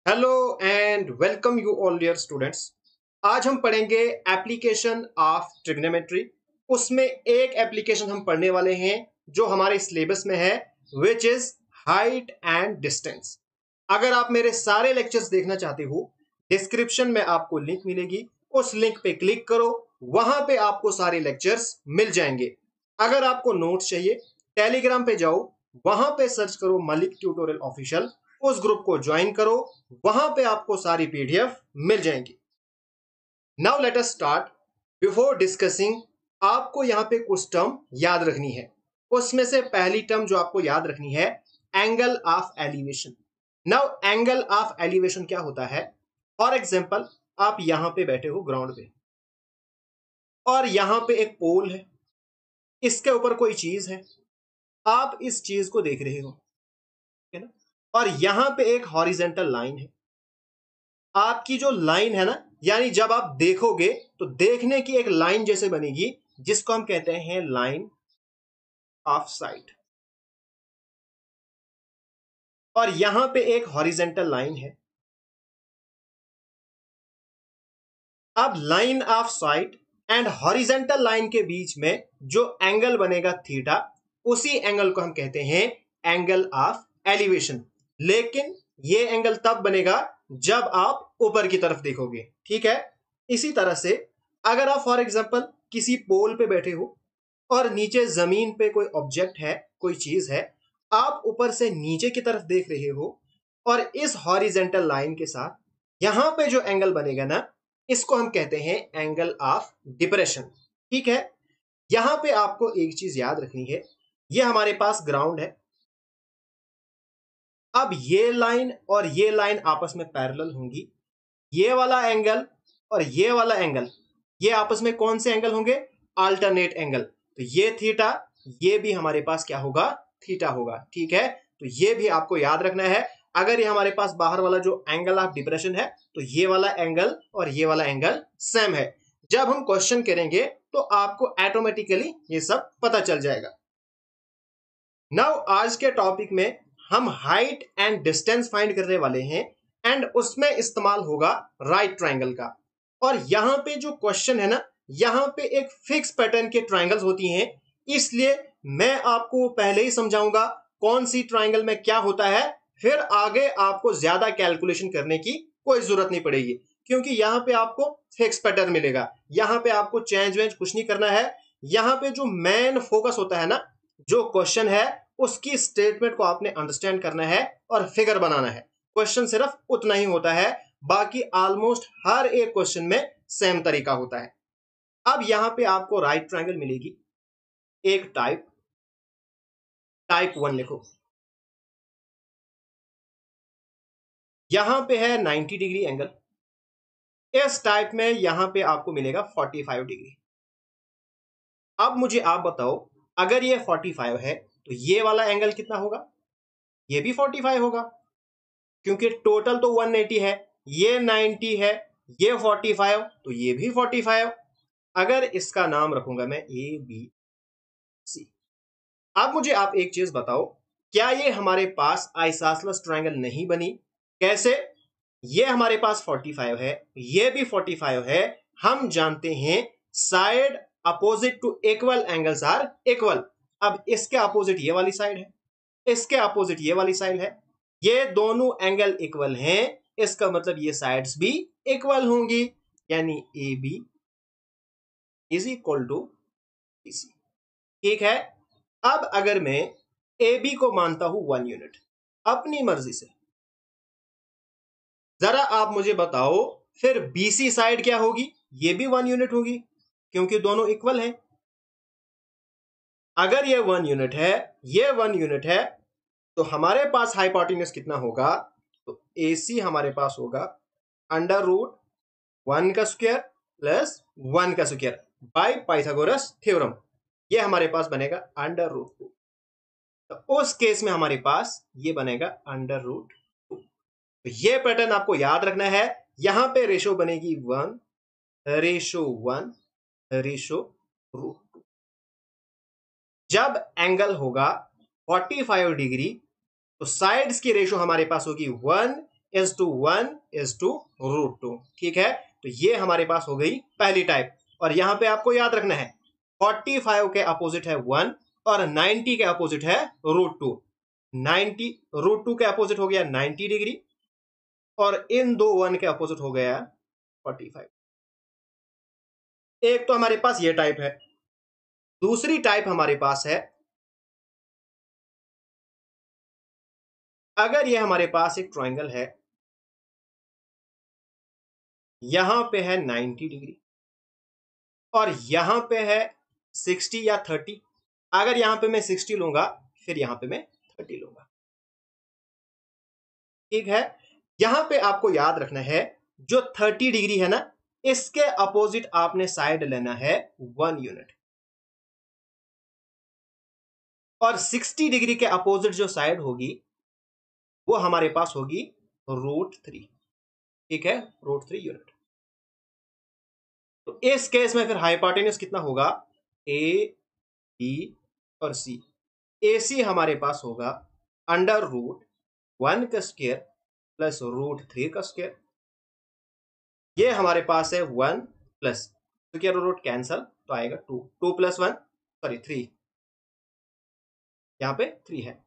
Hello and welcome you all dear students. आज हम पढ़ेंगे एप्लीकेशन ऑफ ट्रिग्नोमेट्री। उसमें एक एप्लीकेशन हम पढ़ने वाले हैं जो हमारे सिलेबस में है, which is height and distance. अगर आप मेरे सारे लेक्चर्स देखना चाहते हो, डिस्क्रिप्शन में आपको लिंक मिलेगी, उस लिंक पे क्लिक करो, वहां पे आपको सारे लेक्चर्स मिल जाएंगे। अगर आपको नोट्स चाहिए, टेलीग्राम पे जाओ, वहां पे सर्च करो मलिक ट्यूटोरियल ऑफिशियल, उस ग्रुप को ज्वाइन करो, वहां पे आपको सारी पीडीएफ मिल जाएंगी। Now let us start. Before discussing, आपको यहां पे कुछ टर्म याद रखनी है। उसमें से पहली टर्म जो आपको याद रखनी है, angle of elevation. Now angle of elevation क्या होता है? फॉर एग्जाम्पल, आप यहां पे बैठे हो ग्राउंड पे, और यहां पे एक पोल है, इसके ऊपर कोई चीज है, आप इस चीज को देख रहे हो, है ना? और यहां पे एक हॉरिजेंटल लाइन है। आपकी जो लाइन है ना, यानी जब आप देखोगे तो देखने की एक लाइन जैसे बनेगी, जिसको हम कहते हैं लाइन ऑफ साइट। और यहां पे एक हॉरिजेंटल लाइन है। अब line of site and horizontal line के बीच में जो एंगल बनेगा थीटा, उसी एंगल को हम कहते हैं एंगल ऑफ एलिवेशन। लेकिन ये एंगल तब बनेगा जब आप ऊपर की तरफ देखोगे, ठीक है? इसी तरह से अगर आप फॉर एग्जांपल किसी पोल पे बैठे हो और नीचे जमीन पे कोई ऑब्जेक्ट है, कोई चीज है, आप ऊपर से नीचे की तरफ देख रहे हो, और इस हॉरिजेंटल लाइन के साथ यहां पे जो एंगल बनेगा ना, इसको हम कहते हैं एंगल ऑफ डिप्रेशन। ठीक है? यहां पे आपको एक चीज याद रखनी है, ये हमारे पास ग्राउंड है। अब ये लाइन और ये लाइन आपस में पैरेलल होंगी। ये वाला एंगल और ये वाला एंगल, ये आपस में कौन से एंगल होंगे? Alternate angle. तो ये थीटा, ये भी हमारे पास क्या होगा? थीटा होगा। ठीक है? तो ये भी आपको याद रखना है। अगर ये हमारे पास बाहर वाला जो एंगल ऑफ डिप्रेशन है, तो ये वाला एंगल और ये वाला एंगल सेम है। जब हम क्वेश्चन करेंगे तो आपको ऑटोमेटिकली ये सब पता चल जाएगा। नाउ आज के टॉपिक में हम हाइट एंड डिस्टेंस फाइंड करने वाले हैं, एंड उसमें इस्तेमाल होगा राइट ट्रायंगल का। और यहां पे जो क्वेश्चन है ना, यहां पे एक फिक्स पैटर्न के ट्रायंगल्स होती हैं, इसलिए मैं आपको पहले ही समझाऊंगा कौन सी ट्रायंगल में क्या होता है, फिर आगे आपको ज्यादा कैलकुलेशन करने की कोई जरूरत नहीं पड़ेगी, क्योंकि यहां पे आपको फिक्स पैटर्न मिलेगा। यहां पे आपको चेंज वेंज कुछ नहीं करना है। यहां पे जो मेन फोकस होता है ना, जो क्वेश्चन है उसकी स्टेटमेंट को आपने अंडरस्टैंड करना है और फिगर बनाना है। क्वेश्चन सिर्फ उतना ही होता है, बाकी ऑलमोस्ट हर एक क्वेश्चन में सेम तरीका होता है। अब यहां पे आपको राइट ट्रायंगल मिलेगी, एक टाइप, टाइप 1 लिखो। यहां पे है 90 डिग्री एंगल। इस टाइप में यहां पे आपको मिलेगा 45 डिग्री। अब मुझे आप बताओ, अगर ये 45 है तो ये वाला एंगल कितना होगा? ये भी 45 होगा, क्योंकि टोटल तो 180 है, ये 90 है, ये 45, तो ये भी 45। अगर इसका नाम रखूंगा मैं ए बी सी। अब मुझे आप एक चीज बताओ, क्या ये हमारे पास आइसोसेलेस ट्रायंगल नहीं बनी? कैसे? ये हमारे पास 45 है, ये भी 45 है। हम जानते हैं side opposite to equal angles are equal. अब इसके अपोजिट ये वाली साइड है, इसके अपोजिट ये वाली साइड है, ये दोनों एंगल इक्वल हैं, इसका मतलब ये साइड्स भी इक्वल होंगी, यानी A B is equal to C. ठीक है? अब अगर मैं ए बी को मानता हूं 1 यूनिट, अपनी मर्जी से, जरा आप मुझे बताओ फिर बीसी साइड क्या होगी? ये भी 1 यूनिट होगी, क्योंकि दोनों इक्वल हैं। अगर ये 1 यूनिट है, ये 1 यूनिट है, तो हमारे पास हाइपोटेन्यूज कितना होगा? तो ए सी हमारे पास होगा अंडर रूट 1 का स्क्वायर प्लस 1 का स्क्वायर बाय पाइथागोरस थ्योरम। ये हमारे पास बनेगा अंडर रूट 2। तो उस केस में हमारे पास ये बनेगा अंडर रूट 2। तो ये पैटर्न आपको याद रखना है। यहां पे रेशो बनेगी 1:1 रेशो रूट 2। जब एंगल होगा 45 डिग्री, तो साइड्स की रेशो हमारे पास होगी 1 1:1:√2। ठीक है, तो ये हमारे पास हो गई पहली टाइप। और यहां पे आपको याद रखना है 45 के अपोजिट है 1 और 90 के अपोजिट है √2। 90 √2 के अपोजिट हो गया 90 डिग्री और इन दो 1 के अपोजिट हो गया 45। एक तो हमारे पास ये टाइप है। दूसरी टाइप हमारे पास है, अगर ये हमारे पास एक ट्रायंगल है, यहां पे है 90 डिग्री और यहां पे है 60 या 30। अगर यहां पे मैं 60 लूंगा फिर यहां पे मैं 30 लूंगा। ठीक है, यहां पे आपको याद रखना है जो 30 डिग्री है ना, इसके अपोजिट आपने साइड लेना है 1 यूनिट और 60 डिग्री के अपोजिट जो साइड होगी वो हमारे पास होगी √3। ठीक है, √3 यूनिट। तो इस केस में फिर हाइपोटेन्यूज कितना होगा, ए बी और सी। ए सी हमारे पास होगा √1 का स्क्वायर प्लस √3 का स्क्वायर। ये हमारे पास है 1 प्लस स्क्वायर रूट कैंसल तो आएगा 2, 2 + 1 सॉरी 3, यहाँ पे 3 है।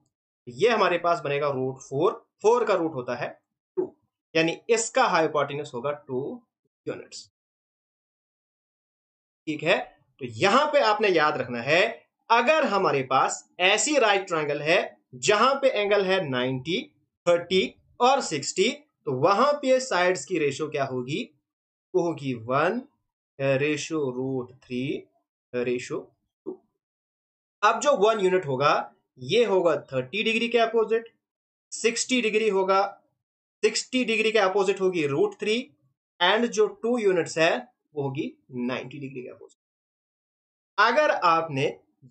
ये हमारे पास बनेगा √4, 4 का रूट होता है 2, यानी इसका हाइपोटेन्यूज होगा 2 यूनिट्स। ठीक है, तो यहां पे आपने याद रखना है अगर हमारे पास ऐसी राइट ट्रायंगल है जहां पे एंगल है 90, 30 और 60, तो वहां पे साइड्स की रेशियो क्या होगी, वो होगी 1:√3:2। अब जो 1 यूनिट होगा ये होगा 30 डिग्री के अपोजिट, 60 डिग्री होगा, 60 डिग्री के अपोजिट होगी √3 एंड जो 2 यूनिट्स है वो होगी 90 डिग्री के अपोजिट। अगर आपने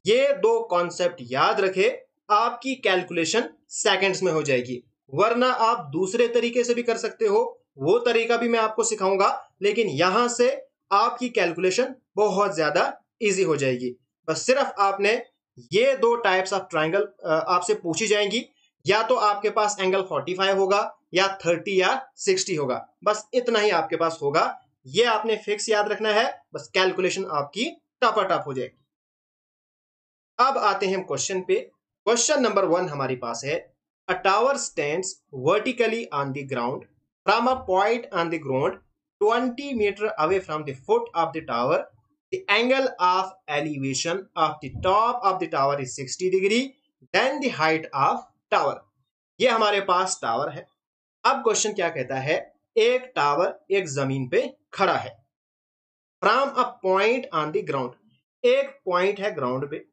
ये दो कॉन्सेप्ट याद रखे आपकी कैलकुलेशन सेकंड्स में हो जाएगी। वरना आप दूसरे तरीके से भी कर सकते हो, वो तरीका भी मैं आपको सिखाऊंगा, लेकिन यहां से आपकी कैलकुलेशन बहुत ज्यादा इजी हो जाएगी। बस सिर्फ आपने ये दो टाइप्स ऑफ ट्राइंगल आपसे पूछी जाएंगी, या तो आपके पास एंगल 45 होगा या 30 या 60 होगा, बस इतना ही आपके पास होगा। ये आपने फिक्स याद रखना है, बस कैलकुलेशन आपकी टपाटप हो जाएगी। अब आते हैं हम क्वेश्चन पे। क्वेश्चन नंबर 1 हमारे पास है, a tower stands vertically on the ground from a point on the ground 20 metre away from the foot of the tower. The angle of elevation of the top of the tower is 60 degree, then the height of tower. ये हमारे पास tower है। अब question क्या कहता है, एक tower एक जमीन पे खड़ा है, from a point on the ground, एक पॉइंट है ग्राउंड पे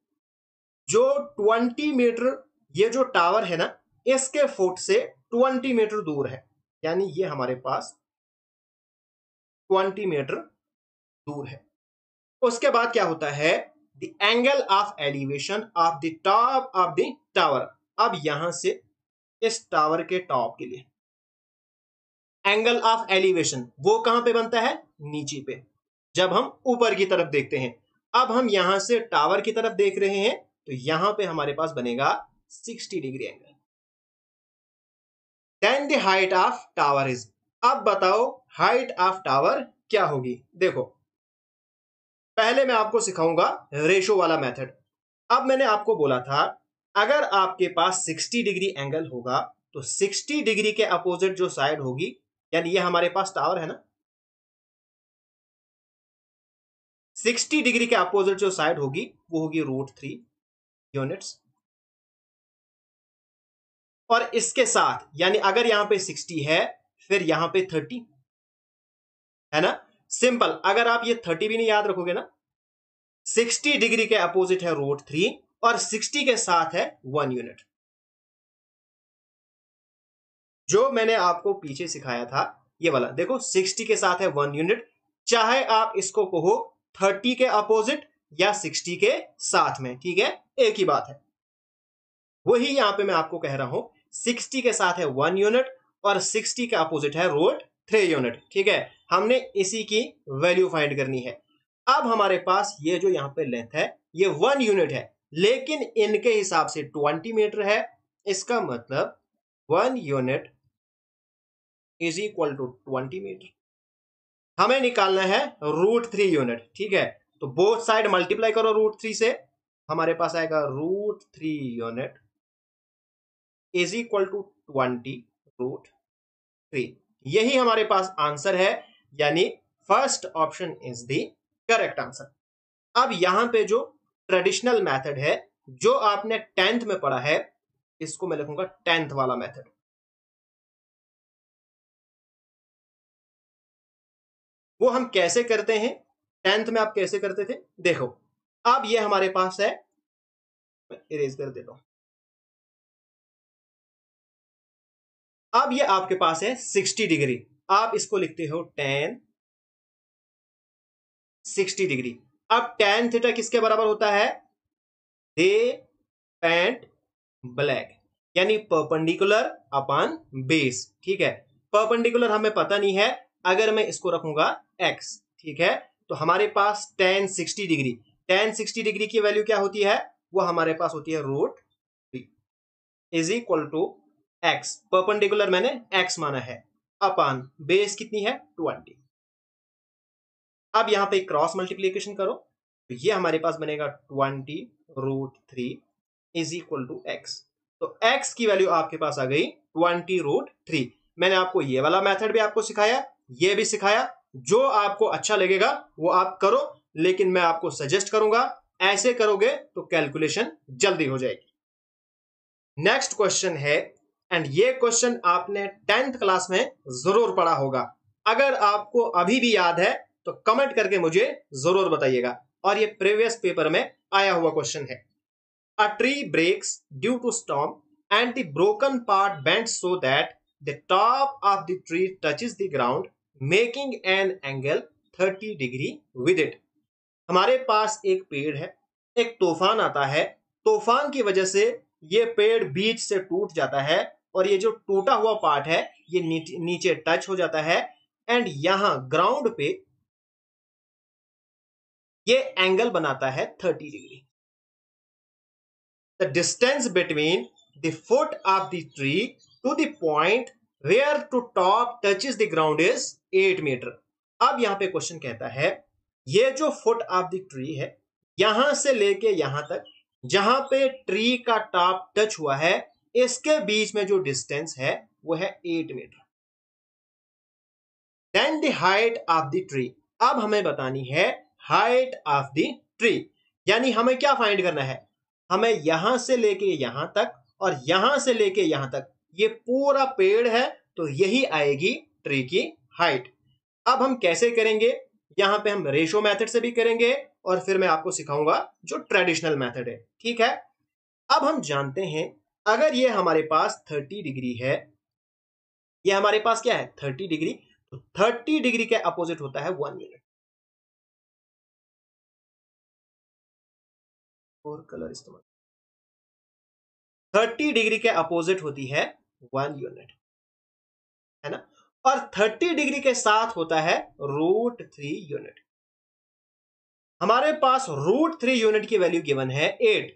जो 20 मीटर, ये जो टावर है ना इसके फुट से 20 मीटर दूर है, यानी ये हमारे पास 20 मीटर दूर है। उसके बाद क्या होता है, the angle of elevation of the top of the tower. अब यहां से इस टावर के टॉप के लिए एंगल ऑफ एलिवेशन वो कहां पे बनता है, नीचे पे, जब हम ऊपर की तरफ देखते हैं। अब हम यहां से टावर की तरफ देख रहे हैं तो यहां पे हमारे पास बनेगा 60 degree angle. Then the height of tower is, अब बताओ हाइट ऑफ टावर क्या होगी। देखो पहले मैं आपको सिखाऊंगा रेशो वाला मेथड। अब मैंने आपको बोला था अगर आपके पास 60 डिग्री एंगल होगा तो 60 डिग्री के अपोजिट जो साइड होगी, यानी ये हमारे पास टावर है ना, 60 डिग्री के अपोजिट जो साइड होगी वो होगी √3 यूनिट्स। और इसके साथ यानी अगर यहां पे 60 है फिर यहां पे 30 है ना, सिंपल। अगर आप ये 30 भी नहीं याद रखोगे ना, 60 डिग्री के अपोजिट है √3 और 60 के साथ है 1 यूनिट। जो मैंने आपको पीछे सिखाया था ये वाला, देखो 60 के साथ है 1 यूनिट, चाहे आप इसको कहो 30 के अपोजिट या 60 के साथ में, ठीक है, एक ही बात है। वही यहां पे मैं आपको कह रहा हूं 60 के साथ है 1 यूनिट और 60 के अपोजिट है √3 यूनिट। ठीक है, हमने इसी की वैल्यू फाइंड करनी है। अब हमारे पास ये जो यहां पे लेंथ है ये 1 यूनिट है, लेकिन इनके हिसाब से 20 मीटर है। इसका मतलब 1 unit is equal to 20 metre. हमें निकालना है √3 यूनिट, ठीक है। तो बोथ साइड मल्टीप्लाई करो √3 से, हमारे पास आएगा √3 यूनिट इज इक्वल टू 20 √3। यही हमारे पास आंसर है, यानी first option is the correct answer. अब यहां पे जो ट्रेडिशनल मेथड है, जो आपने 10th में पढ़ा है, इसको मैं लिखूंगा 10th वाला मेथड। वो हम कैसे करते हैं, 10th में आप कैसे करते थे, देखो। अब ये हमारे पास है, मैं इरेज कर देता हूं। अब ये आपके पास है 60 डिग्री, आप इसको लिखते हो 10 60 डिग्री। अब tan थीटा किसके बराबर होता है, दे पेंट ब्लैक, यानी परपेंडिकुलर अपॉन बेस, ठीक है। परपेंडिकुलर हमें पता नहीं है, अगर मैं इसको रखूंगा x, ठीक है, तो हमारे पास tan 60 डिग्री की वैल्यू क्या होती है, वो हमारे पास होती है √3 is equal to x, perpendicular मैंने x माना है, अपॉन बेस कितनी है 20। अब यहां पे क्रॉस मल्टीप्लीकेशन करो, तो ये हमारे पास बनेगा 20 √3 इज इक्वल टू x। तो x की वैल्यू आपके पास आ गई 20 √3। मैंने आपको ये वाला मेथड भी आपको सिखाया, ये भी सिखाया, जो आपको अच्छा लगेगा वो आप करो, लेकिन मैं आपको सजेस्ट करूंगा ऐसे करोगे तो कैलकुलेशन जल्दी हो जाएगी। नेक्स्ट क्वेश्चन है, एंड ये क्वेश्चन आपने 10th क्लास में जरूर पढ़ा होगा। अगर आपको अभी भी याद है तो कमेंट करके मुझे जरूर बताइएगा, और ये प्रीवियस पेपर में आया हुआ क्वेश्चन है। A tree breaks due to storm and the broken part bends so that the top of the tree touches the ground, making an angle 30 degree with it। हमारे पास एक पेड़ है, एक तूफान आता है, तूफान की वजह से ये पेड़ बीच से टूट जाता है, और ये जो टूटा हुआ पार्ट है ये नीचे टच हो जाता है, एंड यहां ग्राउंड पे ये एंगल बनाता है 30 degree. The distance between the foot of the tree to the point where to top touches the ground is 8 metre. अब यहां पे क्वेश्चन कहता है, ये जो फुट ऑफ द ट्री है, यहां से लेके यहां तक, जहां पे ट्री का टॉप टच हुआ है, इसके बीच में जो डिस्टेंस है वो है 8 metre. Then the height of the tree, अब हमें बतानी है हाइट ऑफ द ट्री, यानी हमें क्या फाइंड करना है, हमें यहां से लेके यहां तक और यहां से लेके यहां तक, ये पूरा पेड़ है, तो यही आएगी ट्री की हाइट। अब हम कैसे करेंगे, यहां पे हम रेशो मेथड से भी करेंगे, और फिर मैं आपको सिखाऊंगा जो ट्रेडिशनल मेथड है, ठीक है। अब हम जानते हैं, अगर ये हमारे पास 30 डिग्री है, ये हमारे पास क्या है 30 डिग्री, तो 30 डिग्री के अपोजिट होता है 1 यूनिट। और कलर इस्तेमाल, 30 डिग्री के अपोजिट होती है 1 यूनिट, है ना। और 30 डिग्री के साथ होता है √3 यूनिट। हमारे पास √3 यूनिट की वैल्यू गिवन है 8,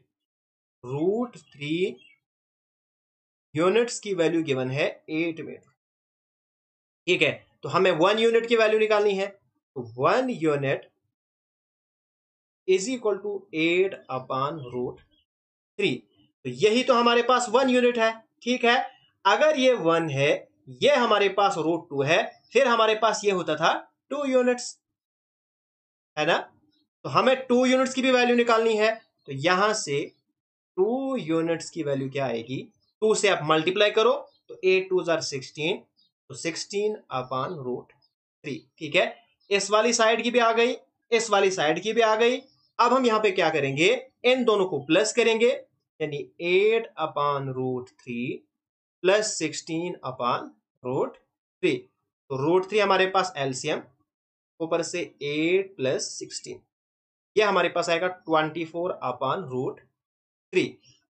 √3 यूनिट्स की वैल्यू गिवन है 8 मीटर, ठीक है। तो हमें 1 यूनिट की वैल्यू निकालनी है, तो 1 unit is equal to 8 upon √3। तो यही तो हमारे पास 1 यूनिट है, ठीक है। अगर ये 1 है, ये हमारे पास √2 है, फिर हमारे पास ये होता था 2 यूनिट्स, है ना। तो हमें 2 यूनिट्स की भी वैल्यू निकालनी है, तो यहां से 2 यूनिट्स की वैल्यू क्या आएगी, 2 से आप मल्टीप्लाई करो, तो 8 2 16, तो 16 अपॉन √3, ठीक है। इस वाली साइड की भी आ गई, इस वाली साइड की भी आ गई। अब हम यहां पे क्या करेंगे, इन दोनों को प्लस करेंगे, यानी 8 अपॉन √3 प्लस 16 अपॉन √3। तो √3 हमारे पास एलसीएम, ऊपर से 8 प्लस 16, ये हमारे पास आएगा 24 अपॉन √3।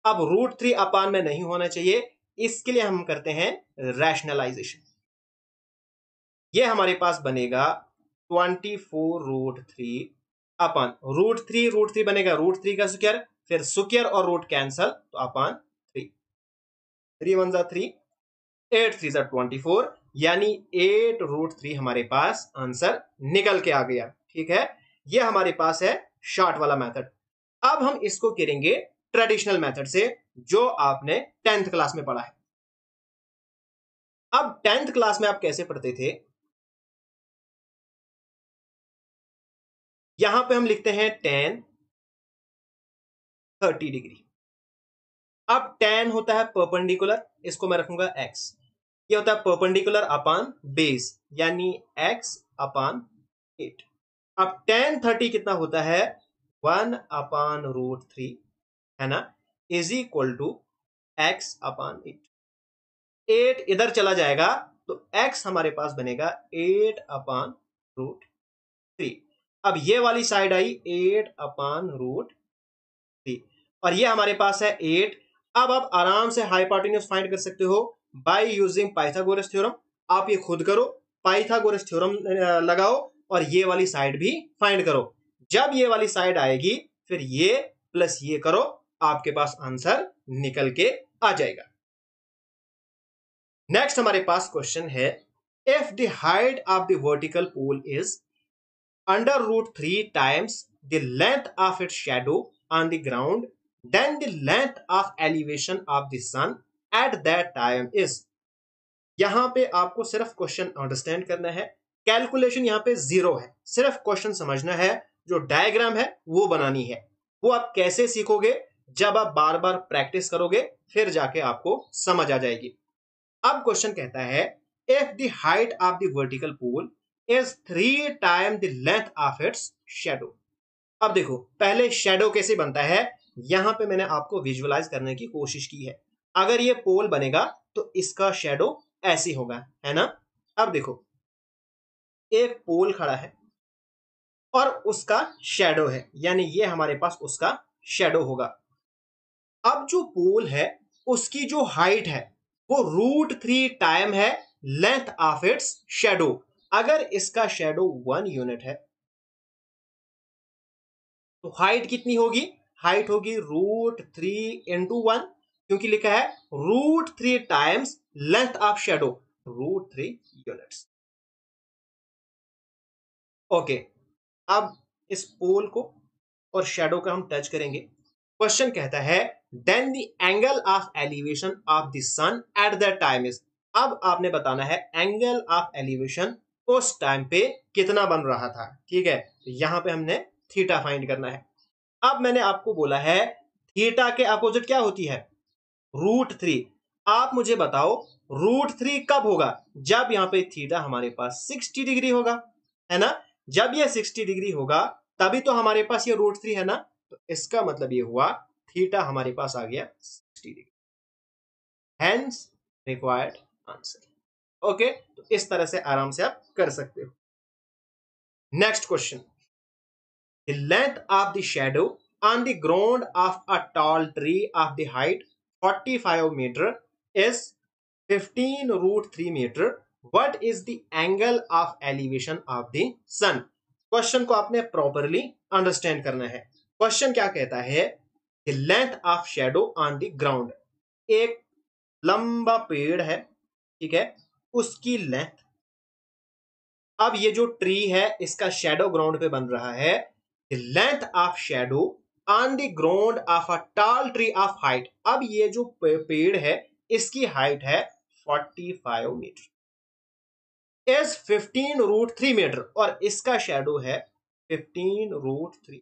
अब √3 अपान में नहीं होना चाहिए, इसके लिए हम करते हैं रैशनलाइजेशन। ये हमारे पास बनेगा 24 √3 अपान √3 बनेगा √3 का स्क्वायर, फिर स्क्वायर और रूट कैंसल, तो अपान 3, 3 1 3, 8 3 24, यानी 8√3 हमारे पास आंसर निकल के आ गया। ठीक है, ये हमारे पास है शॉर्ट वाला मेथड। अब हम इसको करेंगे ट्रेडिशनल मेथड से, जो आपने 10th क्लास में पढ़ा है। अब 10th क्लास में आप कैसे पढ़ते थे, यहां पे हम लिखते हैं tan 30 डिग्री। अब tan होता है परपेंडिकुलर, इसको मैं रखूंगा x। ये होता है परपेंडिकुलर अपान बेस, यानी x अपान 8। अब tan 30 कितना होता है, 1/√3 है ना, इज इक्वल टू x अपान 8। 8 इधर चला जाएगा तो x हमारे पास बनेगा 8/√3। अब ये वाली साइड आई 8/√3 और ये हमारे पास है 8। अब आप आराम से हाइपोटेन्यूज फाइंड कर सकते हो बाय यूजिंग पाइथागोरस थ्योरम। आप ये खुद करो, पाइथागोरस थ्योरम लगाओ और ये वाली साइड भी फाइंड करो। जब ये वाली साइड आएगी फिर ये प्लस ये करो, आपके पास आंसर निकल के आ जाएगा। नेक्स्ट हमारे पास क्वेश्चन है, if the height of the vertical pole is √3 times the length of its shadow on the ground, then the length of elevation of the sun at that time is। यहां पे आपको सिर्फ question understand करना है, calculation यहां पे zero है, सिर्फ क्वेश्चन समझना है, जो डायग्राम है वो बनानी है। वो आप कैसे सीखोगे, जब आप बार बार प्रैक्टिस करोगे फिर जाके आपको समझ आ जाएगी। अब क्वेश्चन कहता है, if the height of the vertical pole is 3 times the length of its shadow. अब देखो पहले शैडो कैसे बनता है, यहां पे मैंने आपको विजुअलाइज करने की कोशिश की है। अगर ये पोल बनेगा तो इसका शैडो ऐसे होगा, है ना। अब देखो एक पोल खड़ा है और उसका शैडो है, यानी ये हमारे पास उसका शैडो होगा। अब जो पोल है उसकी जो हाइट है वो √3 टाइम है लेंथ ऑफ इट्स शैडो। अगर इसका शैडो 1 यूनिट है तो हाइट कितनी होगी, हाइट होगी √3 × 1, क्योंकि लिखा है √3 times length of shadow, √3 units. Okay, अब इस पोल को और शैडो का हम टच करेंगे। क्वेश्चन कहता है, then the angle of elevation of the sun at that time is. अब आपने बताना है एंगल ऑफ एलिवेशन उस टाइम पे कितना बन रहा था। ठीक है, तो यहां पे हमने थीटा फाइंड करना है। अब मैंने आपको बोला है थीटा के अपोजिट क्या होती है, √3। आप मुझे बताओ √3 कब होगा, जब यहां पे थीटा हमारे पास 60 डिग्री होगा, है ना। जब ये 60 डिग्री होगा तभी तो हमारे पास ये √3 है ना, तो इसका मतलब ये हुआ थीटा हमारे पास आ गया 60 degree, hence required answer. Okay, तो इस तरह से आराम से आप कर सकते हो। Next question, the length of the shadow on the ground of a tall tree of the height 45 meter is 15√3 meter. What is the angle of elevation of the sun? Question को आपने प्रॉपरली अंडरस्टैंड करना है। Question क्या कहता है, the length of shadow on the ground, एक लंबा पेड़ है, ठीक है, उसकी लेंथ। अब ये जो ट्री है इसका शेडो ग्राउंड पे बन रहा है, the length of shadow on the ground of a tall tree of height. अब ये जो पेड़ है इसकी हाइट है 45 मीटर, इज 15√3 मीटर, और इसका शेडो है 15√3।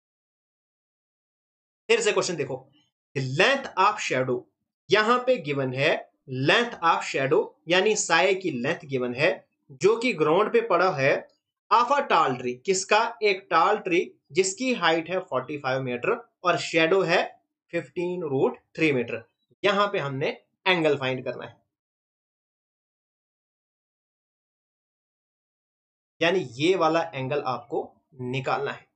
फिर से क्वेश्चन देखो, द लेंथ ऑफ शेडो, यहां पे गिवन है लेंथ ऑफ शेडो यानी साए की लेंथ गिवन है, जो कि ग्राउंड पे पड़ा है ऑफ अ टाल ट्री। किसका, एक टाल ट्री जिसकी हाइट है 45 मीटर और शेडो है 15√3 मीटर। यहां पे हमने एंगल फाइंड करना है, यानी ये वाला एंगल आपको निकालना है।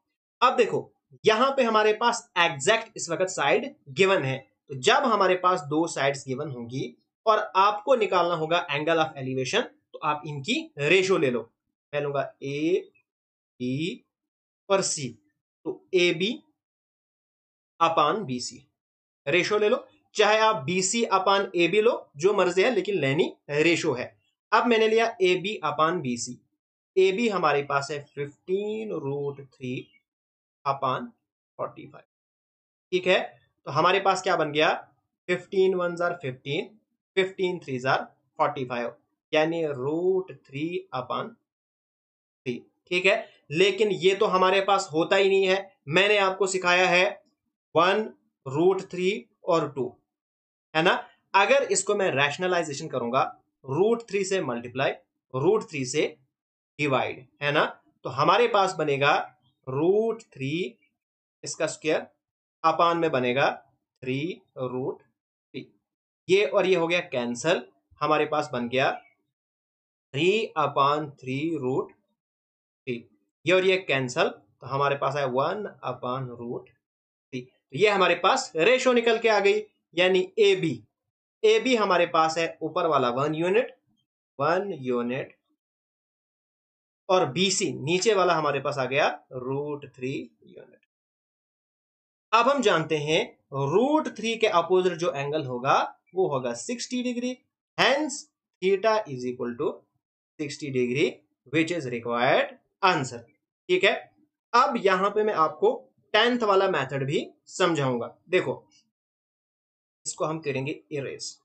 अब देखो यहां पे हमारे पास एग्जैक्ट इस वक्त साइड गिवन है, तो जब हमारे पास दो साइड्स गिवन होंगी और आपको निकालना होगा एंगल ऑफ एलिवेशन, तो आप इनकी रेशो ले लो। मैं लूंगा ए बी और सी, तो A B upon B C, ratio ले लो। चाहे आप B C upon A B लो, जो मर्जी है, लेकिन लेनी रेशो है। अब मैंने लिया A B upon B C. A B हमारे पास है 15√3/45। ठीक है, तो हमारे पास क्या बन गया, 15 1 जार 15, 15 3 जार 45, यानी √3/3। ठीक है, लेकिन ये तो हमारे पास होता ही नहीं है। मैंने आपको सिखाया है 1√3 और 2, है ना। अगर इसको मैं रैशनलाइजेशन करूंगा, √3 से मल्टीप्लाई, √3 से डिवाइड, है ना, तो हमारे पास बनेगा √3 इसका स्क्वायर अपान में बनेगा 3√3। ये और ये हो गया कैंसल, हमारे पास बन गया 3/3√3। ये और ये कैंसल, तो हमारे पास है 1/√3। तो ये हमारे पास रेशो निकल के आ गई, यानी ए बी हमारे पास है ऊपर वाला 1 यूनिट, और बी सी नीचे वाला हमारे पास आ गया √3 यूनिट। अब हम जानते हैं √3 के अपोजिट जो एंगल होगा वो होगा 60 degree, hence theta is equal to 60 degree, which is required answer. ठीक है, अब यहां पे मैं आपको 10th वाला मेथड भी समझाऊंगा। देखो, इसको हम करेंगे इरेज।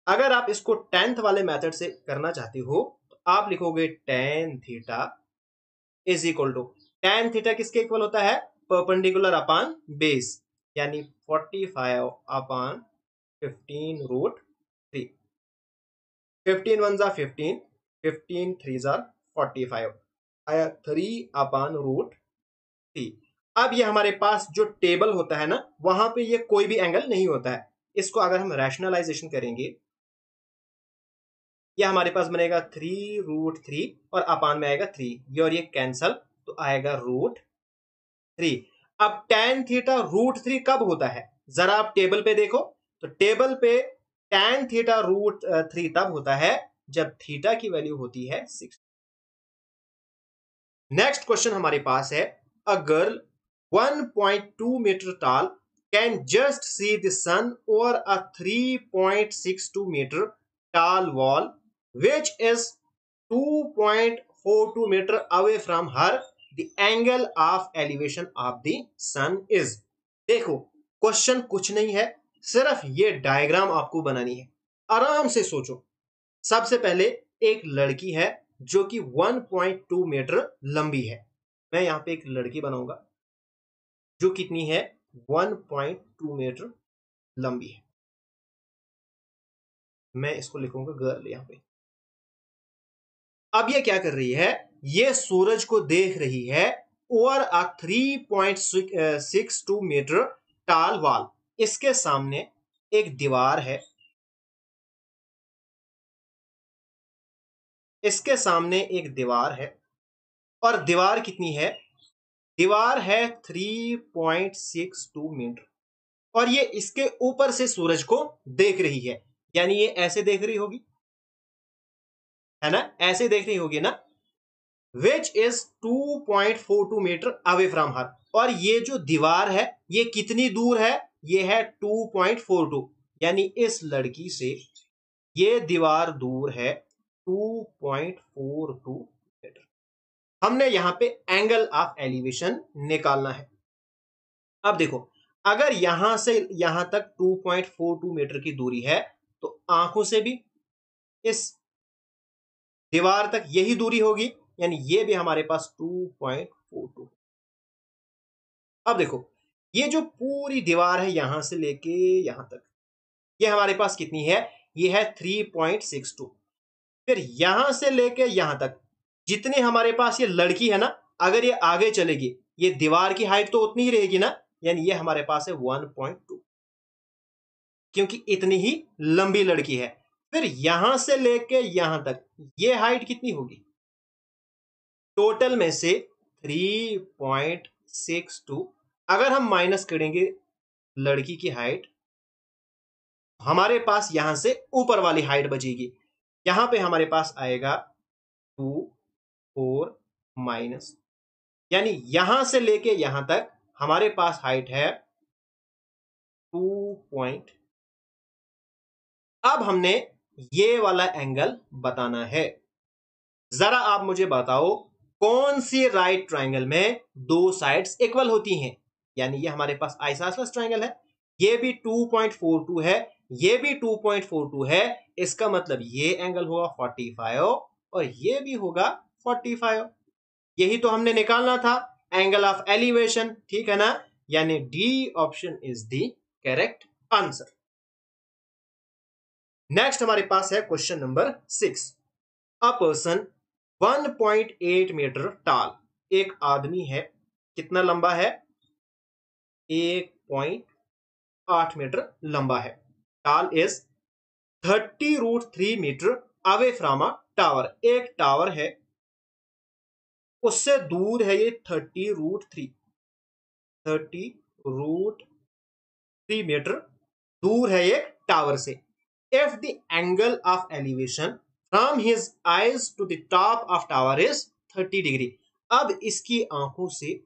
अगर आप इसको 10th वाले मेथड से करना चाहते हो तो आप लिखोगे tan theta is equal to, tan theta किसके इक्वल होता है, परपेंडिकुलर अपान बेस, यानी 45/15√3। 15 1 जार 15, 15 3 जार 45 आया 3/√3। अब ये हमारे पास जो टेबल होता है ना, वहां पे ये कोई भी एंगल नहीं होता है। इसको अगर हम रैशनलाइजेशन करेंगे, ये हमारे पास बनेगा 3√3 और अपान में आएगा 3, ये और ये कैंसल, तो आएगा √3। अब tan थीटा √3 कब होता है, जरा आप टेबल पे देखो, तो टेबल पे tan थीटा √3 तब होता है जब थीटा की वैल्यू होती है 6। नेक्स्ट क्वेश्चन हमारे पास है, a girl 1.2 metre tall can just see the sun over a 3.62 metre tall wall which is 2.42 meter away from her. The angle of elevation of the sun is। देखो, question कुछ नहीं है, सिर्फ ये diagram आपको बनानी है। आराम से सोचो। सबसे पहले एक लड़की है जो कि 1.2 मीटर लंबी है। मैं यहां पे एक लड़की बनाऊंगा जो कितनी है, 1.2 मीटर लंबी है। मैं इसको लिखूंगा गर्ल यहां पे। अब ये क्या कर रही है, ये सूरज को देख रही है ओवर अ 3.62 मीटर टाल वॉल। इसके सामने एक दीवार है, इसके सामने एक दीवार है, और दीवार कितनी है, दीवार है 3.62 मीटर, और ये इसके ऊपर से सूरज को देख रही है, यानी ये ऐसे देख रही होगी, है ना, ऐसे देख रही होगी ना, which is 2.42 metre away from her. और ये जो दीवार है ये कितनी दूर है, ये है 2.42, यानी इस लड़की से ये दीवार दूर है 2.42 मीटर। हमने यहां पे एंगल ऑफ एलिवेशन निकालना है। अब देखो, अगर यहां से यहां तक 2.42 मीटर की दूरी है, तो आंखों से भी इस दीवार तक यही दूरी होगी, यानी ये भी हमारे पास 2.42। अब देखो, ये जो पूरी दीवार है यहां से लेके यहां तक, ये हमारे पास कितनी है, ये है 3.62। फिर यहां से लेके यहां तक जितनी हमारे पास ये लड़की है ना, अगर ये आगे चलेगी, ये दीवार की हाइट तो उतनी ही रहेगी ना, यानी ये हमारे पास है 1.2, क्योंकि इतनी ही लंबी लड़की है। फिर यहां से लेके यहां तक ये हाइट कितनी होगी, टोटल में से 3.62 अगर हम माइनस करेंगे लड़की की हाइट, हमारे पास यहां से ऊपर वाली हाइट बचेगी। यहां पे हमारे पास आएगा 2 4 माइनस, यानी यहां से लेके यहां तक हमारे पास हाइट है 2 पॉइंट। अब हमने ये वाला एंगल बताना है। जरा आप मुझे बताओ कौन सी राइट ट्रायंगल में दो साइड्स इक्वल होती हैं? यानी ये हमारे पास आइसोसेलेस ट्रायंगल है, ये भी 2.42 है, ये भी 2.42 है, इसका मतलब ये एंगल होगा 45 और ये भी होगा 45। यही तो हमने निकालना था, एंगल ऑफ एलिवेशन, ठीक है ना? यानी D option is the correct answer. Next हमारे पास है question number 6। A person 1.8 metre tall, एक आदमी है, कितना लंबा है? 1.8 मीटर लंबा है। Tall is 30√3 metre away from a tower, एक टावर है उससे दूर है ये 30√3 मीटर दूर है ये टावर से। If the angle of elevation from his eyes to the top of tower is 30 degree. अब इसकी आंखों से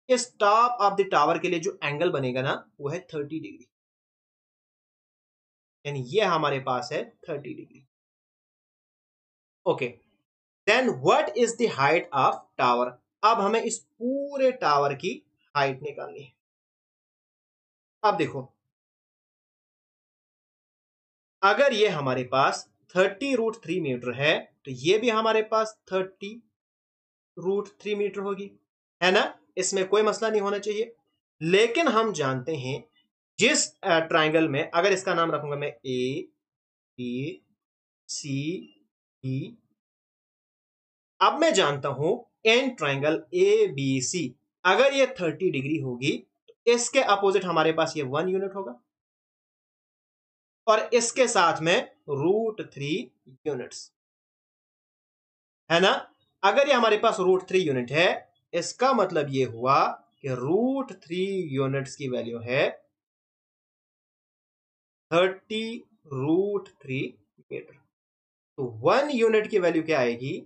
इस टॉप ऑफ द टावर के लिए जो एंगल बनेगा ना वो है 30 डिग्री, यानी ये हमारे पास है 30 degree. Okay, then what is the height of tower? अब हमें इस पूरे टावर की हाइट निकालनी है। अब देखो, अगर ये हमारे पास 30√3 मीटर है तो ये भी हमारे पास 30√3 मीटर होगी, है ना? इसमें कोई मसला नहीं होना चाहिए। लेकिन हम जानते हैं जिस ट्राइंगल में, अगर इसका नाम रखूंगा मैं ए बी सी डी, अब मैं जानता हूं in triangle A B C अगर ये 30 डिग्री होगी तो इसके अपोजिट हमारे पास ये 1 यूनिट होगा और इसके साथ में √3 यूनिट्स, है ना? अगर ये हमारे पास √3 यूनिट है, इसका मतलब ये हुआ कि √3 यूनिट्स की वैल्यू है 30√3 मीटर। तो 1 यूनिट की वैल्यू क्या आएगी?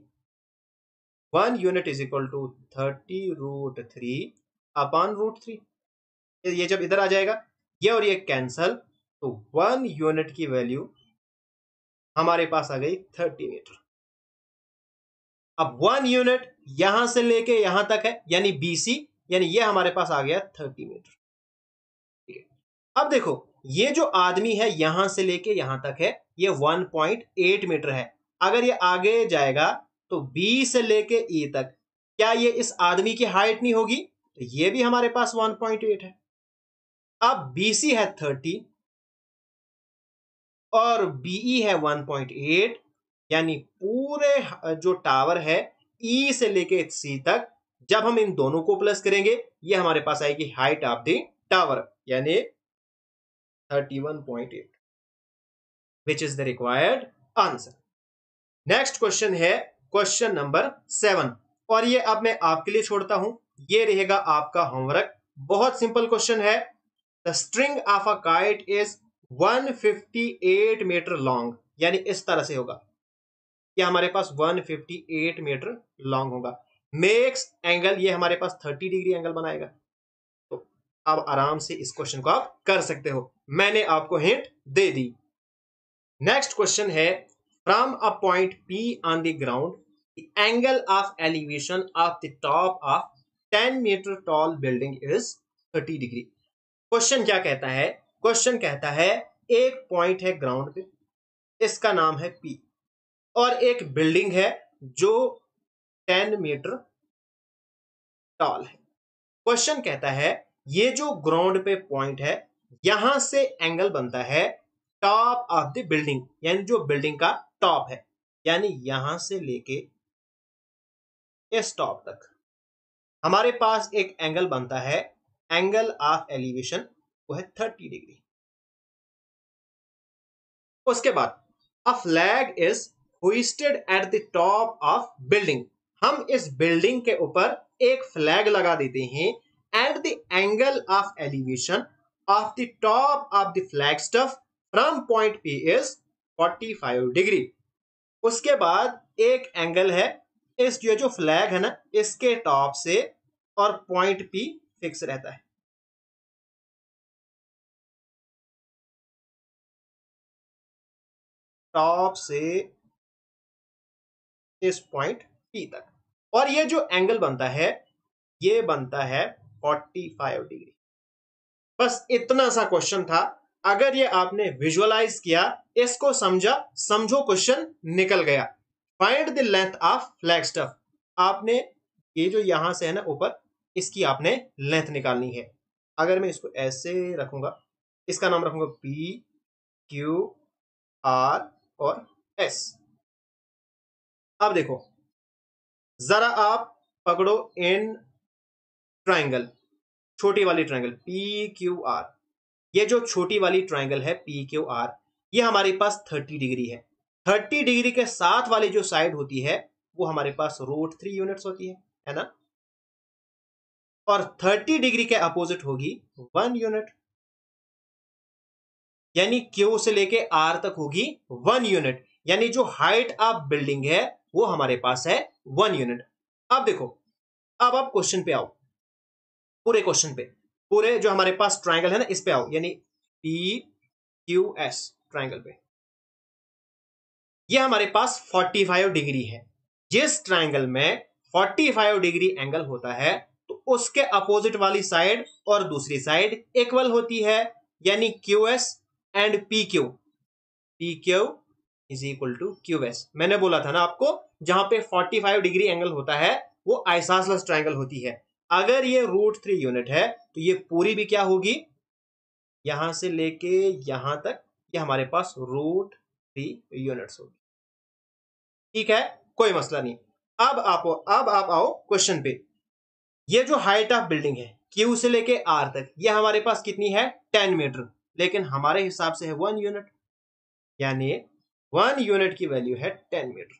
1 unit is equal to 30√3 upon √3। ये जब इधर आ जाएगा ये और ये कैंसल, तो 1 यूनिट की वैल्यू हमारे पास आ गई 30 मीटर। अब 1 यूनिट यहां से लेके यहां तक है यानी बीसी, यानी ये हमारे पास आ गया 30 मीटर। ठीक है, अब देखो ये जो आदमी है यहां से लेके यहां तक है, ये 1.8 मीटर है। अगर ये आगे जाएगा तो बी से लेके ई तक, क्या ये इस आदमी की हाइट नहीं होगी? तो ये भी हमारे पास 1.8 है। अब बीसी है 30 और बीई है 1.8, यानी पूरे जो टावर है ई से लेके सी तक, जब हम इन दोनों को प्लस करेंगे ये हमारे पास आएगी हाइट ऑफ द टावर, यानी 31.8, which is the required answer. Next question है क्वेश्चन नंबर 7 और ये अब मैं आपके लिए छोड़ता हूं, ये रहेगा आपका होमवर्क। बहुत सिंपल क्वेश्चन है। The string of a kite is 158 metre long, यानी इस तरह से होगा, ये हमारे पास 158 मीटर लॉन्ग होगा। मेक्स एंगल, ये हमारे पास 30 डिग्री एंगल बनाएगा। तो अब आराम से इस क्वेश्चन को आप कर सकते हो, मैंने आपको हिंट दे दी। नेक्स्ट क्वेश्चन है, from a point P on the ground the angle of elevation of the top of 10 metre tall building is 30 degree. Question क्या कहता है? क्वेश्चन कहता है एक पॉइंट है ग्राउंड पे, इसका नाम है P, और एक बिल्डिंग है जो 10 मीटर टॉल है। क्वेश्चन कहता है ये जो ग्राउंड पे पॉइंट है यहां से एंगल बनता है टॉप ऑफ द बिल्डिंग, यानी जो बिल्डिंग का टॉप है, यानी यहां से लेके इस टॉप तक हमारे पास एक एंगल बनता है, एंगल ऑफ एलिवेशन वो है 30 डिग्री। उसके बाद a flag is hoisted at the top of building, हम इस बिल्डिंग के ऊपर एक फ्लैग लगा देते हैं at the angle of elevation of the top of the flag stuff from point P is 45 degree. उसके बाद एक एंगल है इस जो फ्लैग है ना इसके टॉप से और पॉइंट P फिक्स रहता है। टॉप से इस पॉइंट P तक, और ये जो एंगल बनता है ये बनता है 45 डिग्री। बस इतना सा क्वेश्चन था। अगर ये आपने विजुअलाइज किया, इसको समझा, समझो क्वेश्चन निकल गया। Find the length of flagstaff. आपने ये जो यहां से है ना ऊपर, इसकी आपने लेंथ निकालनी है। अगर मैं इसको ऐसे रखूंगा, इसका नाम रखूंगा P Q R और S। अब देखो जरा आप पकड़ो इन ट्राइंगल, छोटी वाली ट्राइंगल पी क्यू आर। ये जो छोटी वाली ट्राइंगल है पी क्यू आर, ये हमारे पास 30 डिग्री है। 30 डिग्री के साथ वाली जो साइड होती है वो हमारे पास √3 यूनिट्स होती है ना। और 30 डिग्री के अपोजिट होगी 1 यूनिट, यानी क्यू से लेके आर तक होगी 1 यूनिट। यानी जो हाइट ऑफ बिल्डिंग है वो हमारे पास है 1 यूनिट। अब देखो, अब आप क्वेश्चन पे आओ, पूरे क्वेश्चन पे, पूरे जो हमारे पास ट्राइंगल है ना इस पे आओ, यानी पी क्यू एस ट्राइंगल पे। ये हमारे पास 45 डिग्री है। जिस ट्राइंगल में 45 डिग्री एंगल होता है तो उसके अपोजिट वाली साइड और दूसरी साइड इक्वल होती है, यानी Q S and P Q is equal to Q S. मैंने बोला था ना आपको, जहां पे 45 डिग्री एंगल होता है वो आइसोसेलेस ट्राइंगल होती है। अगर ये √3 यूनिट है तो ये पूरी भी क्या होगी, यहां से लेके यहां तक ये हमारे पास √3 यूनिट्स होगी। ठीक है, कोई मसला नहीं। अब आप आओ क्वेश्चन पे। ये जो हाइट ऑफ बिल्डिंग है क्यू से लेके आर तक, ये हमारे पास कितनी है 10 मीटर, लेकिन हमारे हिसाब से है 1 यूनिट, यानी 1 यूनिट की वैल्यू है 10 मीटर।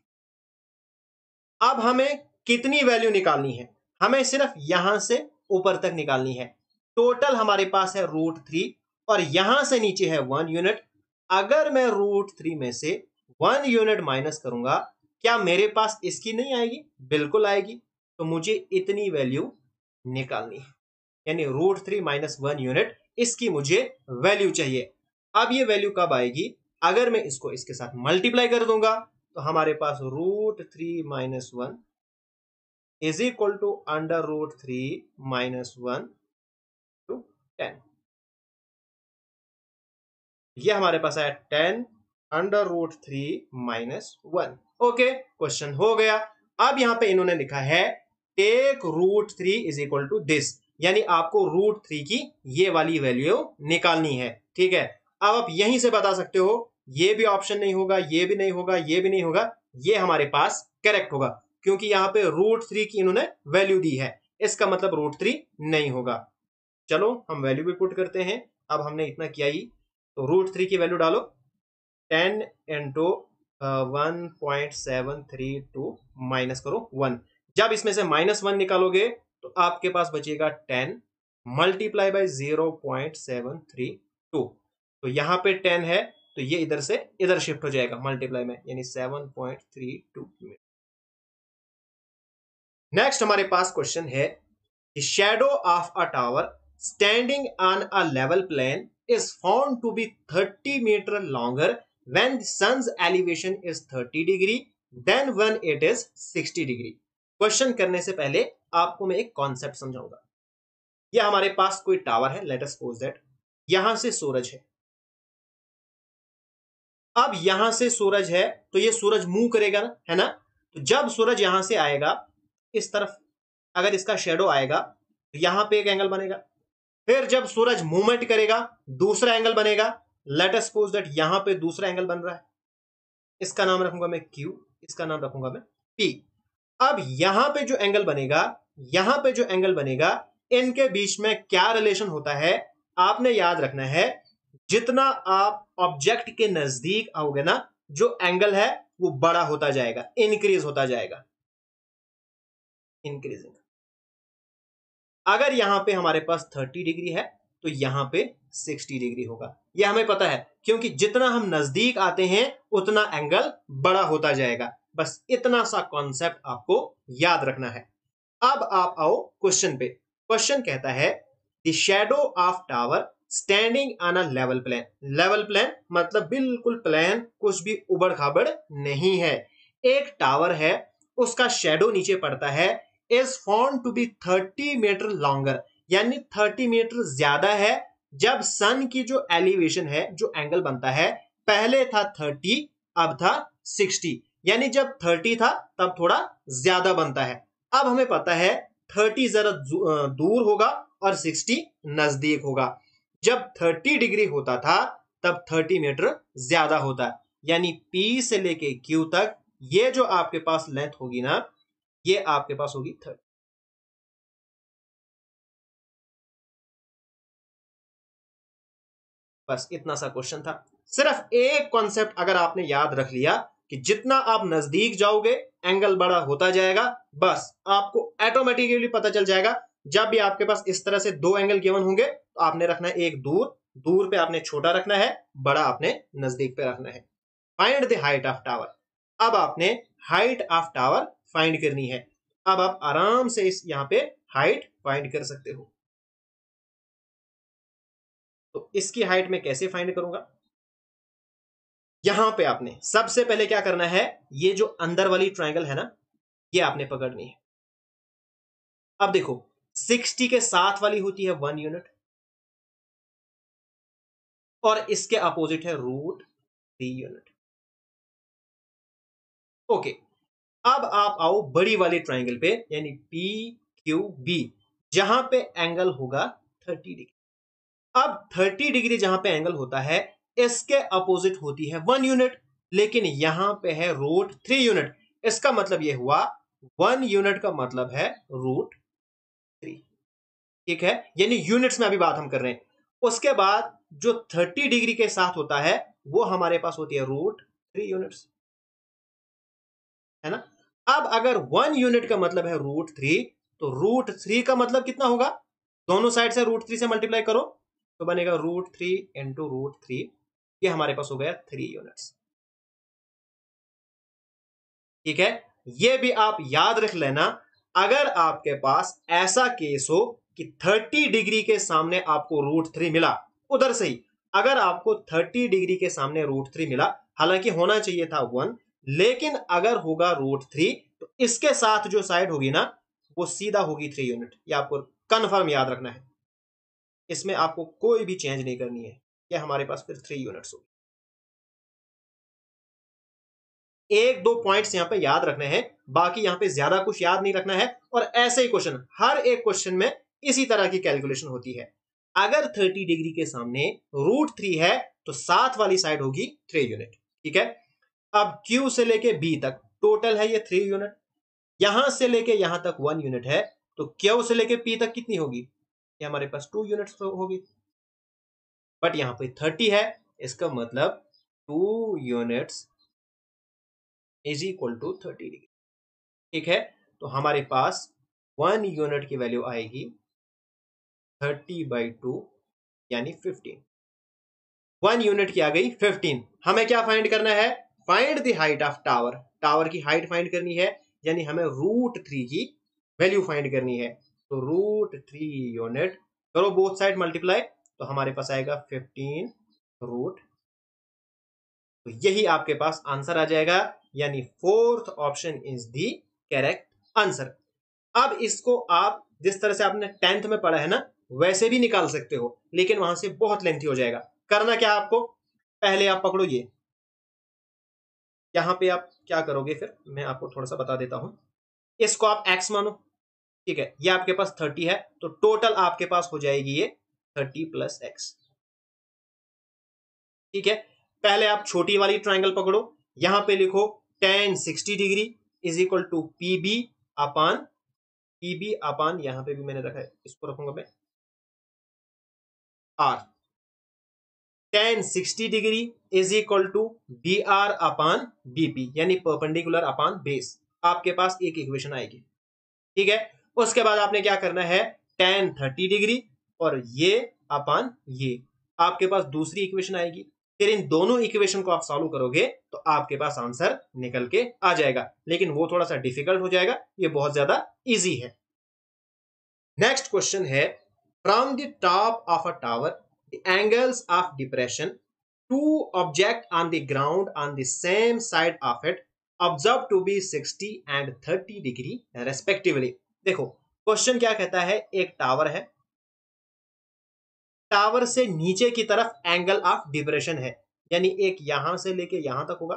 अब हमें कितनी वैल्यू निकालनी है, हमें सिर्फ यहां से ऊपर तक निकालनी है। टोटल हमारे पास है √3 और यहां से नीचे है 1 यूनिट। अगर मैं √3 में से 1 यूनिट माइनस करूंगा, क्या मेरे पास इसकी नहीं आएगी? बिल्कुल आएगी। तो मुझे इतनी वैल्यू निकालनी है, यानी √3 माइनस 1 यूनिट, इसकी मुझे वैल्यू चाहिए। अब ये वैल्यू कब आएगी? अगर मैं इसको इसके साथ मल्टीप्लाई कर दूंगा तो हमारे पास √3 minus 1 is equal to √3 minus 1 to 10। ये हमारे पास है 10 √3 माइनस 1। ओके, क्वेश्चन हो गया। अब यहां पे इन्होंने लिखा है take √3 is equal to this, यानी आपको √3 की ये वाली वैल्यू निकालनी है। ठीक है, अब आप यहीं से बता सकते हो ये भी ऑप्शन नहीं होगा, ये भी नहीं होगा, ये भी नहीं होगा, ये हमारे पास करेक्ट होगा, क्योंकि यहां पे √3 की इन्होंने वैल्यू दी है, इसका मतलब √3 नहीं होगा। चलो हम वैल्यू भी पुट करते हैं। अब हमने इतना किया ही, तो √3 की वैल्यू डालो, 10 इंटू 1.732 माइनस करो 1। जब इसमें से -1 निकालोगे तो आपके पास बचेगा 10 मल्टीप्लाई बाई 0.732। तो यहां पे 10 है तो ये इधर से इधर शिफ्ट हो जाएगा मल्टीप्लाई में, यानी 7.32। नेक्स्ट हमारे पास क्वेश्चन है, the shadow of a tower standing on a level plane is found to be 30 meter longer when the sun's elevation is 30 degree than when it is 60 degree। Question करने से पहले आपको मैं एक कॉन्सेप्ट समझाऊंगा। यह हमारे पास कोई टावर है, लेट अस सपोज दैट यहां से सूरज है। अब यहां से सूरज है तो ये सूरज मूव करेगा ना, है ना। तो जब सूरज यहां से आएगा इस तरफ, अगर इसका शेडो आएगा तो यहां पे एक एंगल बनेगा। फिर जब सूरज मूवमेंट करेगा दूसरा एंगल बनेगा। लेट अस सपोज दैट यहां पे दूसरा एंगल बन रहा है, इसका नाम रखूंगा मैं Q, इसका नाम रखूंगा मैं P। अब यहां पे जो एंगल बनेगा, यहां पे जो एंगल बनेगा, इनके बीच में क्या रिलेशन होता है आपने याद रखना है। जितना आप ऑब्जेक्ट के नजदीक आओगे ना, जो एंगल है वो बड़ा होता जाएगा, इंक्रीज होता जाएगा, इंक्रीजिंग। अगर यहां पे हमारे पास 30 डिग्री है तो यहां पे 60 डिग्री होगा, यह हमें पता है, क्योंकि जितना हम नजदीक आते हैं उतना एंगल बड़ा होता जाएगा। बस इतना सा कॉन्सेप्ट आपको याद रखना है। अब आप आओ क्वेश्चन पे। क्वेश्चन कहता है the shadow of tower standing on a level plane. Level plane मतलब बिल्कुल प्लेन, कुछ भी उबड़ खाबड़ नहीं है। एक टावर है, उसका शेडो नीचे पड़ता है, is found to be 30 metre longer, यानी 30 मीटर ज्यादा है। जब सन की जो एलिवेशन है, जो एंगल बनता है, पहले था 30, अब था 60, यानी जब 30 था तब थोड़ा ज्यादा बनता है। अब हमें पता है 30 जरा दूर होगा और 60 नजदीक होगा। जब 30 डिग्री होता था तब 30 मीटर ज्यादा होता है, यानी P से लेके Q तक ये जो आपके पास लेंथ होगी ना, ये आपके पास होगी 30। बस इतना सा क्वेश्चन था। सिर्फ एक कॉन्सेप्ट अगर आपने याद रख लिया कि जितना आप नजदीक जाओगे एंगल बड़ा होता जाएगा, बस आपको ऑटोमेटिकली पता चल जाएगा। जब भी आपके पास इस तरह से दो एंगल गिवन होंगे तो आपने रखना है एक दूर, दूर पे आपने छोटा रखना है, बड़ा आपने नजदीक पे रखना है। Find the height of tower. अब आपने हाइट ऑफ टावर फाइंड करनी है। अब आप आराम से इस यहां पे हाइट फाइंड कर सकते हो। तो इसकी हाइट में कैसे फाइंड करूंगा? यहां पे आपने सबसे पहले क्या करना है, ये जो अंदर वाली ट्रायंगल है ना, ये आपने पकड़नी है। अब देखो 60 के साथ वाली होती है 1 यूनिट, और इसके अपोजिट है √3 यूनिट। ओके, अब आप आओ बड़ी वाली ट्रायंगल पे, यानी पी क्यू बी, जहां पे एंगल होगा 30 डिग्री। अब 30 डिग्री जहां पे एंगल होता है, इसके अपोजिट होती है 1 यूनिट, लेकिन यहां पे है √3 यूनिट। इसका मतलब यह हुआ 1 यूनिट का मतलब है √3। ठीक है, यानी यूनिट्स में अभी बात हम कर रहे हैं। उसके बाद जो 30 डिग्री के साथ होता है वो हमारे पास होती है √3 यूनिट्स, है ना। अब अगर 1 यूनिट का मतलब है √3, तो √3 का मतलब कितना होगा? दोनों साइड से √3 से मल्टीप्लाई करो तो बनेगा √3 इंटू √3, ये हमारे पास हो गया 3 यूनिट्स। ठीक है, ये भी आप याद रख लेना। अगर आपके पास ऐसा केस हो कि 30 डिग्री के सामने आपको √3 मिला, उधर से ही अगर आपको 30 डिग्री के सामने √3 मिला, हालांकि होना चाहिए था 1, लेकिन अगर होगा √3 तो इसके साथ जो साइड होगी ना, वो सीधा होगी 3 यूनिट। ये आपको कंफर्म याद रखना है, इसमें आपको कोई भी चेंज नहीं करनी है। ये हमारे पास फिर 3 यूनिट्स होगी। एक दो पॉइंट्स यहां पे याद रखने हैं, बाकी यहां पे ज्यादा कुछ याद नहीं रखना है। और ऐसे ही क्वेश्चन, हर एक क्वेश्चन में इसी तरह की कैलकुलेशन होती है। अगर 30 डिग्री के सामने √3 है तो साथ वाली साइड होगी 3 यूनिट। ठीक है, अब Q से लेके B तक टोटल है ये 3 यूनिट, यहां से लेके यहां तक 1 यूनिट है, तो Q से लेके P तक कितनी होगी? ये हमारे पास 2 यूनिट्स होगी। बट यहां पे 30 है, इसका मतलब 2 units is equal to 30 degree. ठीक है, तो हमारे पास 1 यूनिट की वैल्यू आएगी 30/2, यानी 15। 1 यूनिट की आ गई 15। हमें क्या फाइंड करना है? Find the height of tower. Tower की हाइट फाइंड करनी है, यानी हमें √3 की वैल्यू फाइंड करनी है। तो √3 यूनिट करो बोथ साइड मल्टीप्लाई, तो हमारे पास आएगा 15 √। तो यही आपके पास आंसर आ जाएगा, यानी fourth option is the correct answer. अब इसको आप जिस तरह से आपने 10th में पढ़ा है ना, वैसे भी निकाल सकते हो, लेकिन वहां से बहुत लेंथी हो जाएगा। करना क्या आपको, पहले आप पकड़ो ये, यहां पे आप क्या करोगे, फिर मैं आपको थोड़ा सा बता देता हूं। इसको आप x मानो, ठीक है, ये आपके पास 30 है, तो टोटल आपके पास हो जाएगी ये 30 प्लस x। ठीक है, पहले आप छोटी वाली ट्राइंगल पकड़ो, यहां पे लिखो tan 60 degree is equal to PB upon यहां पे भी मैंने रखा है, इसको रखूंगा मैं r। tan 60 degree is equal to BR/BP, यानी परपेंडिकुलर अपान बेस। आपके पास एक इक्वेशन आएगी। ठीक है, उसके बाद आपने क्या करना है, tan 30 डिग्री और ये अपान ये, आपके पास दूसरी इक्वेशन आएगी। फिर इन दोनों इक्वेशन को आप सॉल्व करोगे तो आपके पास आंसर निकल के आ जाएगा, लेकिन वो थोड़ा सा डिफिकल्ट हो जाएगा, ये बहुत ज्यादा इजी है। नेक्स्ट क्वेश्चन है, from the top of a tower angles of depression, two object on the ground on the same side of it observe to be 60 and 30 degree respectively. देखो क्वेश्चन क्या कहता है, एक टावर है, tower से नीचे की तरफ एंगल ऑफ डिप्रेशन है, यानी एक यहां से लेके यहां तक होगा।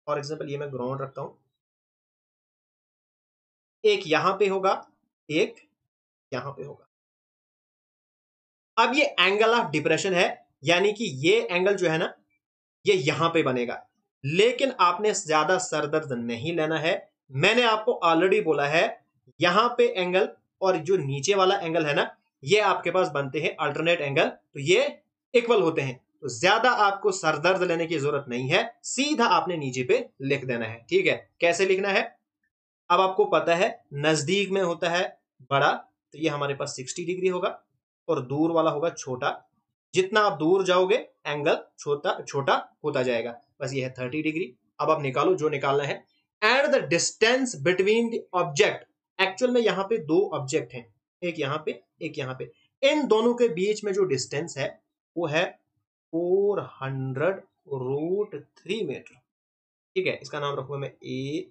फॉर एग्जांपल ये मैं ग्राउंड रखता हूं, एक यहां पे होगा, एक यहां पे होगा। अब ये एंगल ऑफ डिप्रेशन है, यानी कि ये एंगल जो है ना, ये यहां पे बनेगा। लेकिन आपने ज्यादा सरदर्द नहीं लेना है, मैंने आपको ऑलरेडी बोला है यहां पे एंगल और जो नीचे वाला एंगल है ना, ये आपके पास बनते हैं अल्टरनेट एंगल, तो ये इक्वल होते हैं। तो ज्यादा आपको सरदर्द लेने की जरूरत नहीं है, सीधा आपने नीचे पे लिख देना है। ठीक है, कैसे लिखना है? अब आपको पता है नजदीक में होता है बड़ा, तो ये हमारे पास 60 डिग्री होगा, और दूर वाला होगा छोटा। जितना आप दूर जाओगे एंगल छोटा छोटा होता जाएगा। बस ये है 30 डिग्री। अब आप निकालो जो निकालना है। And the distance between the object, actual में यहाँ पे दो ऑब्जेक्ट हैं, एक यहाँ पे एक यहाँ पे, इन दोनों के बीच में जो डिस्टेंस है वो है 400√3 मीटर। ठीक है, इसका नाम रखूंगा मैं ए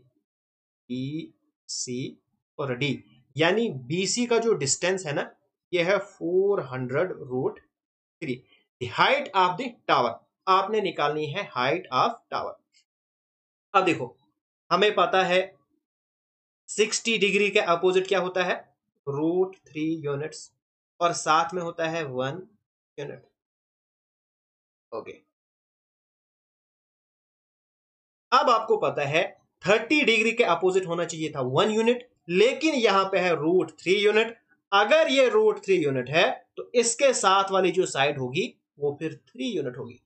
बी सी और डी, यानी बीसी का जो डिस्टेंस है ना, ये है 400√3। हाइट ऑफ द टावर, आपने निकालनी है हाइट ऑफ टावर। अब देखो हमें पता है 60 डिग्री के अपोजिट क्या होता है, √3 यूनिट्स, और साथ में होता है 1 यूनिट। ओके, अब आपको पता है 30 डिग्री के अपोजिट होना चाहिए था 1 यूनिट, लेकिन यहां पे है √3 यूनिट। अगर ये √3 यूनिट है तो इसके साथ वाली जो साइड होगी वो फिर 3 यूनिट होगी,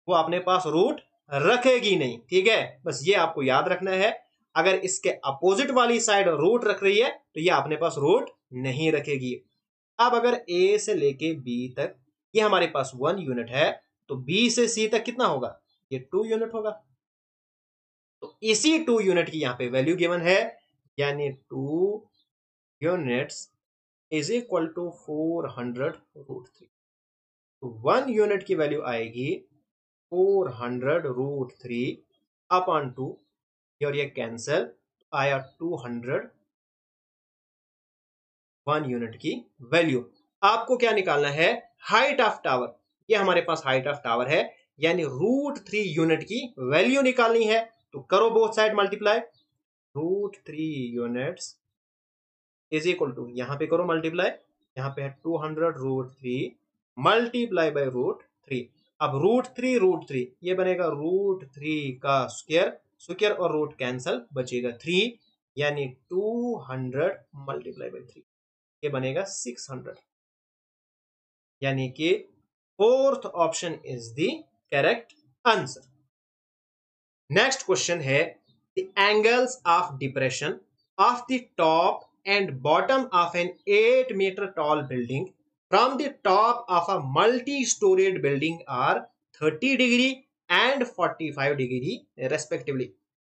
वो अपने पास रूट रखेगी नहीं। ठीक है, बस ये आपको याद रखना है। अगर इसके अपोजिट वाली साइड रूट रख रही है तो ये अपने पास रूट नहीं रखेगी। अब अगर ए से लेके बी तक ये हमारे पास 1 यूनिट है, तो बी से सी तक कितना होगा, ये 2 यूनिट होगा। तो इसी 2 यूनिट की यहां पे वैल्यू गिवन है, यानी 2 यूनिट्स इज इक्वल टू 400√3। तो 1 यूनिट की वैल्यू आएगी 400√3 अपॉन 2, और ये कैंसल आया 200, 1 यूनिट की वैल्यू। आपको क्या निकालना है, हाइट ऑफ टावर। ये हमारे पास हाइट ऑफ टावर है, यानी √3 यूनिट की वैल्यू निकालनी है। तो करो both side multiply, √3 units is equal to, यहां पे करो मल्टीप्लाई, यहां पे है 200√3 मल्टीप्लाई बाय √3। अब √3 ये बनेगा √3 का स्क्वायर, स्क्वायर और रूट कैंसल, बचेगा 3, यानी 200 मल्टीप्लाई बाय 3, ये बनेगा 600। यानी कि fourth option is the correct answer. Next question है the angles of depression of the top and bottom of an 8 meter tall building from the top of a multi-storied building are 30 degree and 45 degree respectively।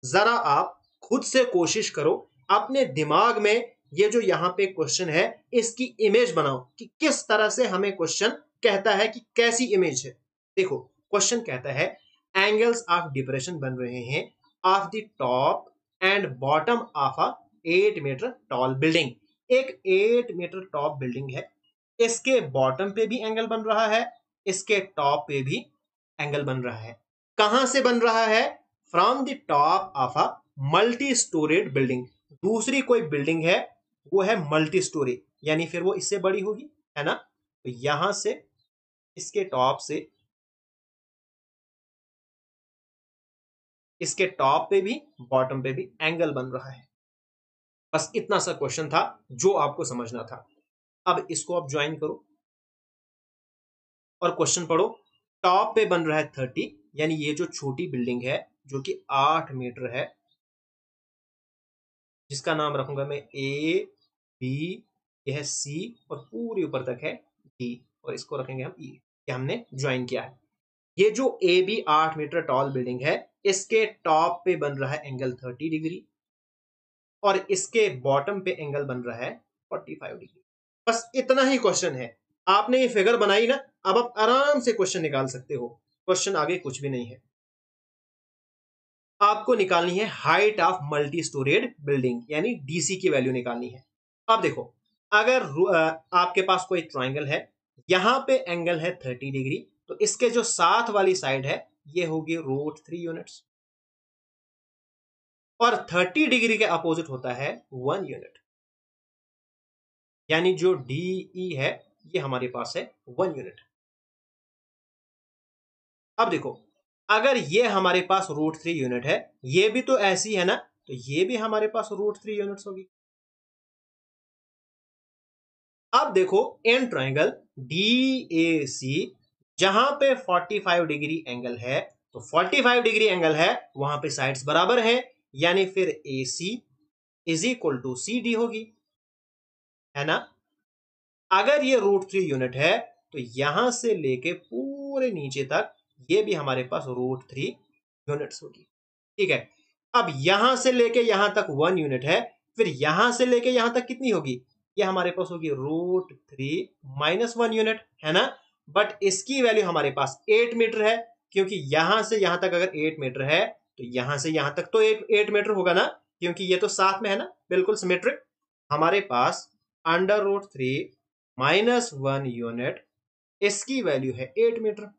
जरा आप खुद से कोशिश करो, अपने दिमाग में ये जो यहाँ पे क्वेश्चन है इसकी इमेज बनाओ कि किस तरह से हमें क्वेश्चन कहता है कि कैसी इमेज है। देखो क्वेश्चन कहता है एंगल्स ऑफ डिप्रेशन बन रहे हैं of the top and bottom of a 8 metre tall building. एक 8 मीटर टॉप बिल्डिंग है, इसके बॉटम पे भी एंगल बन रहा है, इसके टॉप पे भी एंगल बन रहा है। कहां से बन रहा है, from the top of a multi storeyed building. दूसरी कोई बिल्डिंग है वो है मल्टी स्टोरी, यानी फिर वो इससे बड़ी होगी, है ना। तो यहां से इसके टॉप से इसके टॉप पे भी बॉटम पे भी एंगल बन रहा है। बस इतना सा क्वेश्चन था जो आपको समझना था। अब इसको आप ज्वाइन करो और क्वेश्चन पढ़ो। टॉप पे बन रहा है 30, यानी ये जो छोटी बिल्डिंग है जो कि 8 मीटर है, जिसका नाम रखूंगा मैं ए बी, यह सी और पूरी ऊपर तक है डी, और इसको रखेंगे हम ई। ये हमने ज्वाइन किया है। ये जो A B 8 metre tall building है, इसके टॉप पे बन रहा है एंगल 30 डिग्री और इसके बॉटम पे एंगल बन रहा है 45 डिग्री। बस इतना ही क्वेश्चन है। आपने ये फिगर बनाई ना, अब आप आराम से क्वेश्चन निकाल सकते हो। क्वेश्चन आगे कुछ भी नहीं है। आपको निकालनी है height of multi storeyed building, यानी डीसी की वैल्यू निकालनी है। अब देखो, अगर आपके पास कोई ट्राइंगल है, यहां पे एंगल है 30 डिग्री, तो इसके जो साथ वाली साइड है ये होगी √3 यूनिट्स, और 30 डिग्री के अपोजिट होता है 1 यूनिट, यानी जो डीई है ये हमारे पास है 1 यूनिट। अब देखो, अगर ये हमारे पास √3 यूनिट है, ये भी तो ऐसी है ना, तो ये भी हमारे पास √3 यूनिट्स होगी। अब देखो, इन ट्राइंगल DAC जहां पे 45 डिग्री एंगल है, तो 45 डिग्री एंगल है, वहां पे साइड्स बराबर है, यानी फिर AC is equal to CD होगी, है ना। अगर ये √3 यूनिट है, तो यहां से लेके पूरे नीचे तक ये भी हमारे पास √3 यूनिट्स होगी। ठीक है। अब यहां से लेके यहां तक 1 यूनिट है, फिर यहां से लेके यहां तक कितनी होगी, ये हमारे पास होगी √3 - 1 यूनिट, है ना। बट इसकी वैल्यू हमारे पास 8 मीटर है, क्योंकि यहां से यहां तक अगर 8 मीटर है, तो यहां से यहां तक तो 8 मीटर होगा ना, क्योंकि ये तो साथ में है ना, बिल्कुल सिमेट्रिक। हमारे पास √3 - 1 यूनिट, इसकी वैल्यू है 8 मीटर।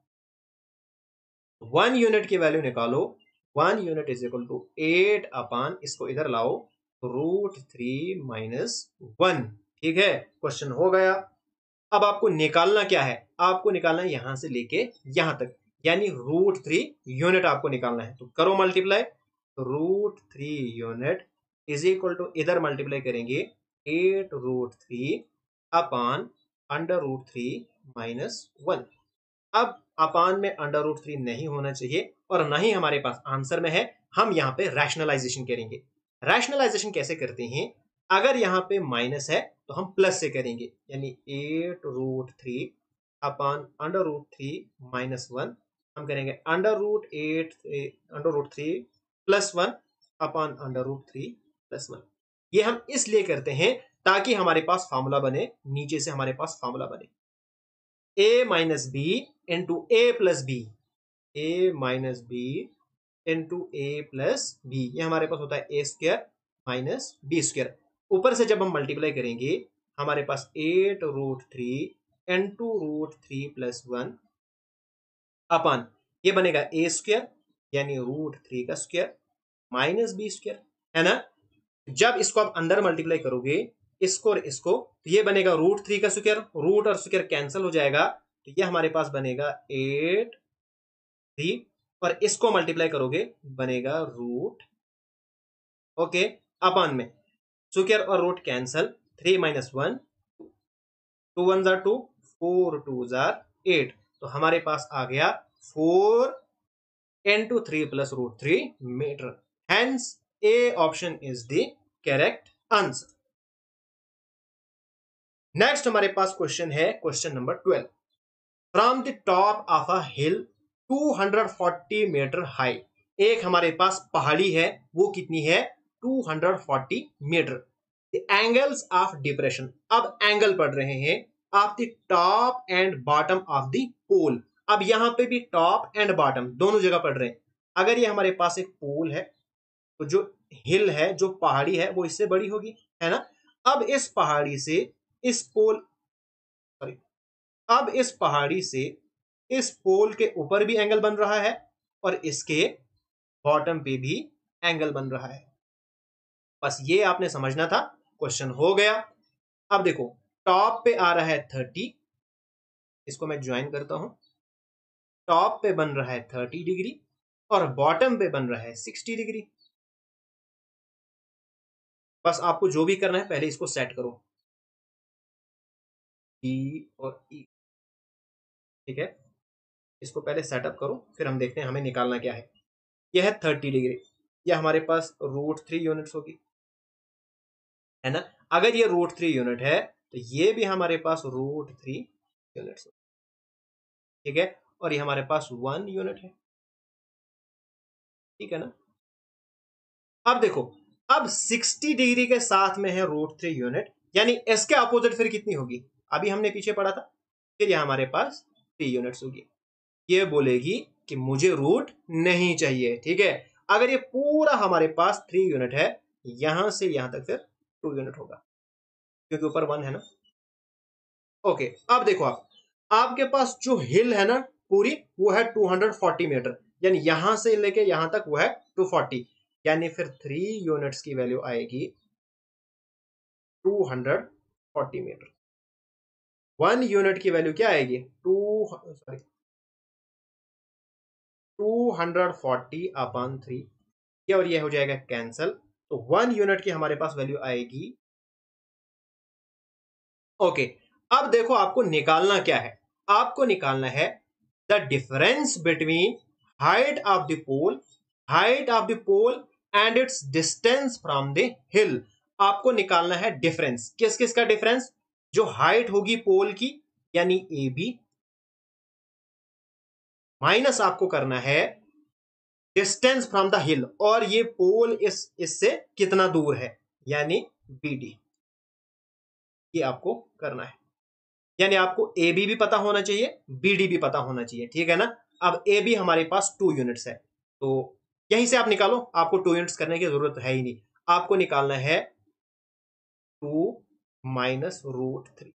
1 यूनिट की वैल्यू निकालो, 1 यूनिट इज इक्वल टू 8 अपान, इसको इधर लाओ, √3 - 1। ठीक है, क्वेश्चन हो गया। अब आपको निकालना क्या है, आपको निकालना है यहां से लेके यहां तक, यानी √3 यूनिट आपको निकालना है। तो करो multiply, √3 unit is equal to, इधर मल्टीप्लाई करेंगे 8 √3 अपान √3 - 1। अब अपान में √3 नहीं होना चाहिए, और ना ही हमारे पास आंसर में है। हम यहाँ पे रैशनलाइजेशन करेंगे। रैशनलाइजेशन कैसे करते हैं, अगर यहाँ पे माइनस है तो हम प्लस से करेंगे, यानी 8 √3 अपान √3 - 1। हम करेंगे √3 प्लस 1 अपान √3 + 1। ये हम इसलिए करते हैं ताकि हमारे पास फॉर्मूला बने, नीचे से हमारे पास फॉर्मूला बने A - B into A+B, A - B ये हमारे पास होता है A² - B²। ऊपर से जब हम मल्टीप्लाई करेंगे, हमारे पास 8 √3 इंटू √3 + 1 अपान, ये बनेगा A², यानी √3 का स्क्वायर -B², है ना। जब इसको आप अंदर मल्टीप्लाई करोगे, इसको और इसको, तो ये बनेगा √3 का स्क्वायर, रूट और स्क्वायर कैंसिल हो जाएगा, तो ये हमारे पास बनेगा 8 3, और इसको मल्टीप्लाई करोगे बनेगा ओके, अपान में स्क्वायर और रूट कैंसिल, 3 - 1 2 1 2, 4 2 8, तो हमारे पास आ गया 4 × 3 + √3 metre. Hence A option is the correct answer. Next हमारे पास क्वेश्चन है, question number 12। From the top of a hill 240 metre high, एक हमारे पास पहाड़ी है, वो कितनी है, 240 metre. The angles of depression, अब एंगल पढ़ रहे हैं of the top and bottom of the pole. अब यहां पे भी टॉप एंड बॉटम दोनों जगह पढ़ रहे हैं। अगर ये हमारे पास एक पोल है, तो जो हिल है, जो पहाड़ी है, वो इससे बड़ी होगी, है ना। अब इस पहाड़ी से इस पोल, सॉरी, अब इस पहाड़ी से इस पोल के ऊपर भी एंगल बन रहा है, और इसके बॉटम पे भी एंगल बन रहा है। बस ये आपने समझना था, क्वेश्चन हो गया। अब देखो, टॉप पे आ रहा है 30, इसको मैं ज्वाइन करता हूं। टॉप पे बन रहा है 30 डिग्री, और बॉटम पे बन रहा है 60 डिग्री। बस आपको जो भी करना है, पहले इसको सेट करो, ई और ई। ठीक है, इसको पहले सेटअप करो, फिर हम देखते हैं हमें निकालना क्या है। यह है 30 डिग्री, यह हमारे पास √3 यूनिट्स होगी, है ना। अगर ये √3 यूनिट है, तो ये भी हमारे पास √3 यूनिट्स, ठीक है। और ये हमारे पास 1 यूनिट है, ठीक है ना। अब देखो, अब 60 डिग्री के साथ में है √3 यूनिट, यानी इसके अपोजिट फिर कितनी होगी, अभी हमने पीछे पढ़ा था फिर यहाँ हमारे पास 3 यूनिट्स होगी। ये बोलेगी कि मुझे रूट नहीं चाहिए, ठीक है। अगर ये पूरा हमारे पास 3 यूनिट है, यहां से यहां तक फिर 2 यूनिट होगा, क्योंकि ऊपर 1 है ना। ओके, अब देखो आपके पास जो हिल है ना पूरी, वो है 240 मीटर, यानी यहां से लेके यहां तक वो है 240, यानी फिर 3 यूनिट्स की वैल्यू आएगी 240 मीटर। 1 यूनिट की वैल्यू क्या आएगी, 240/3, ये और ये हो जाएगा कैंसल। तो 1 यूनिट की हमारे पास वैल्यू आएगी। ओके, अब देखो आपको निकालना क्या है, आपको निकालना है the difference between height of the pole, height of the pole and its distance from the hill. आपको निकालना है डिफरेंस, किस किस का डिफरेंस, जो हाइट होगी पोल की यानी ए बी, माइनस आपको करना है डिस्टेंस फ्रॉम द हिल, और ये पोल इससे कितना दूर है यानी बी डी, ये आपको करना है। यानी आपको ए बी भी पता होना चाहिए, बी डी भी पता होना चाहिए, ठीक है ना। अब ए बी हमारे पास 2 यूनिट्स है, तो यहीं से आप निकालो, आपको 2 यूनिट्स करने की जरूरत है ही नहीं। आपको निकालना है 2 माइनस रूट 3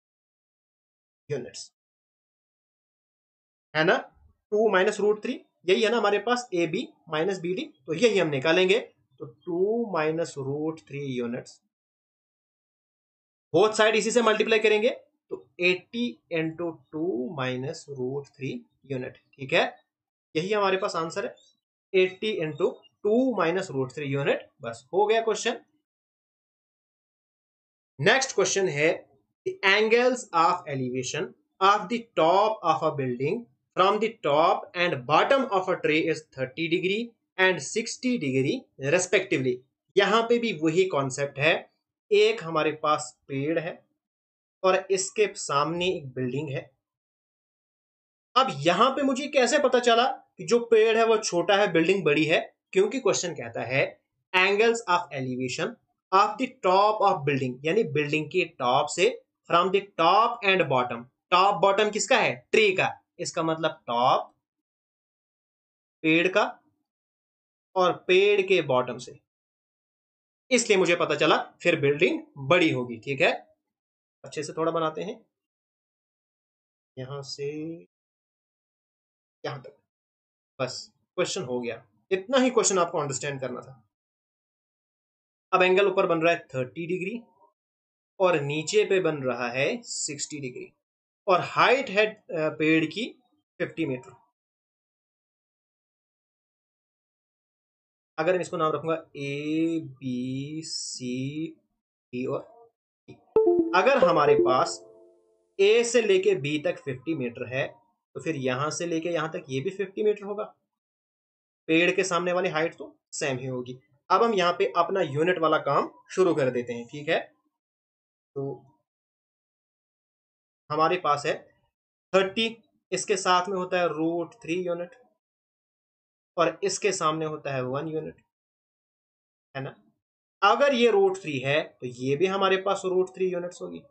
यूनिट्स, है ना। 2 माइनस रूट 3, यही है ना हमारे पास A B minus B D, तो यही हम निकालेंगे। तो 2 minus root 3 units, both side इसी से मल्टीप्लाई करेंगे, तो 80 इंटू 2 माइनस रूट 3 यूनिट, ठीक है। यही हमारे पास आंसर है, 80 इंटू 2 माइनस रूट 3 यूनिट, बस हो गया क्वेश्चन। नेक्स्ट क्वेश्चन है the angles of elevation of the top of a building from the top and bottom of a tree is 30 degree and 60 degree respectively. यहां पे भी वही concept है, एक हमारे पास पेड़ है और इसके सामने एक बिल्डिंग है। अब यहां पे मुझे कैसे पता चला कि जो पेड़ है वो छोटा है, बिल्डिंग बड़ी है, क्योंकि क्वेश्चन कहता है angles of elevation of the top of building, यानी बिल्डिंग के टॉप से, from the top and bottom. Top bottom किसका है, ट्री का, इसका मतलब टॉप पेड़ का और पेड़ के बॉटम से, इसलिए मुझे पता चला फिर बिल्डिंग बड़ी होगी, ठीक है। अच्छे से थोड़ा बनाते हैं, यहां से यहां तक, बस क्वेश्चन हो गया। इतना ही क्वेश्चन आपको अंडरस्टैंड करना था। अब एंगल ऊपर बन रहा है 30 डिग्री और नीचे पे बन रहा है 60 डिग्री, और हाइट है पेड़ की 50 मीटर। अगर मैं इसको नाम रखूंगा ए बी सी डी और E, अगर हमारे पास ए से लेके बी तक 50 मीटर है, तो फिर यहां से लेके यहां तक ये भी 50 मीटर होगा। पेड़ के सामने वाली हाइट तो सेम ही होगी। अब हम यहाँ पे अपना यूनिट वाला काम शुरू कर देते हैं, ठीक है। तो हमारे पास है 30, इसके साथ में होता है रूट 3 यूनिट, और इसके सामने होता है 1 यूनिट, है ना। अगर ये रूट 3 है तो ये भी हमारे पास रूट 3 यूनिट्स होगी।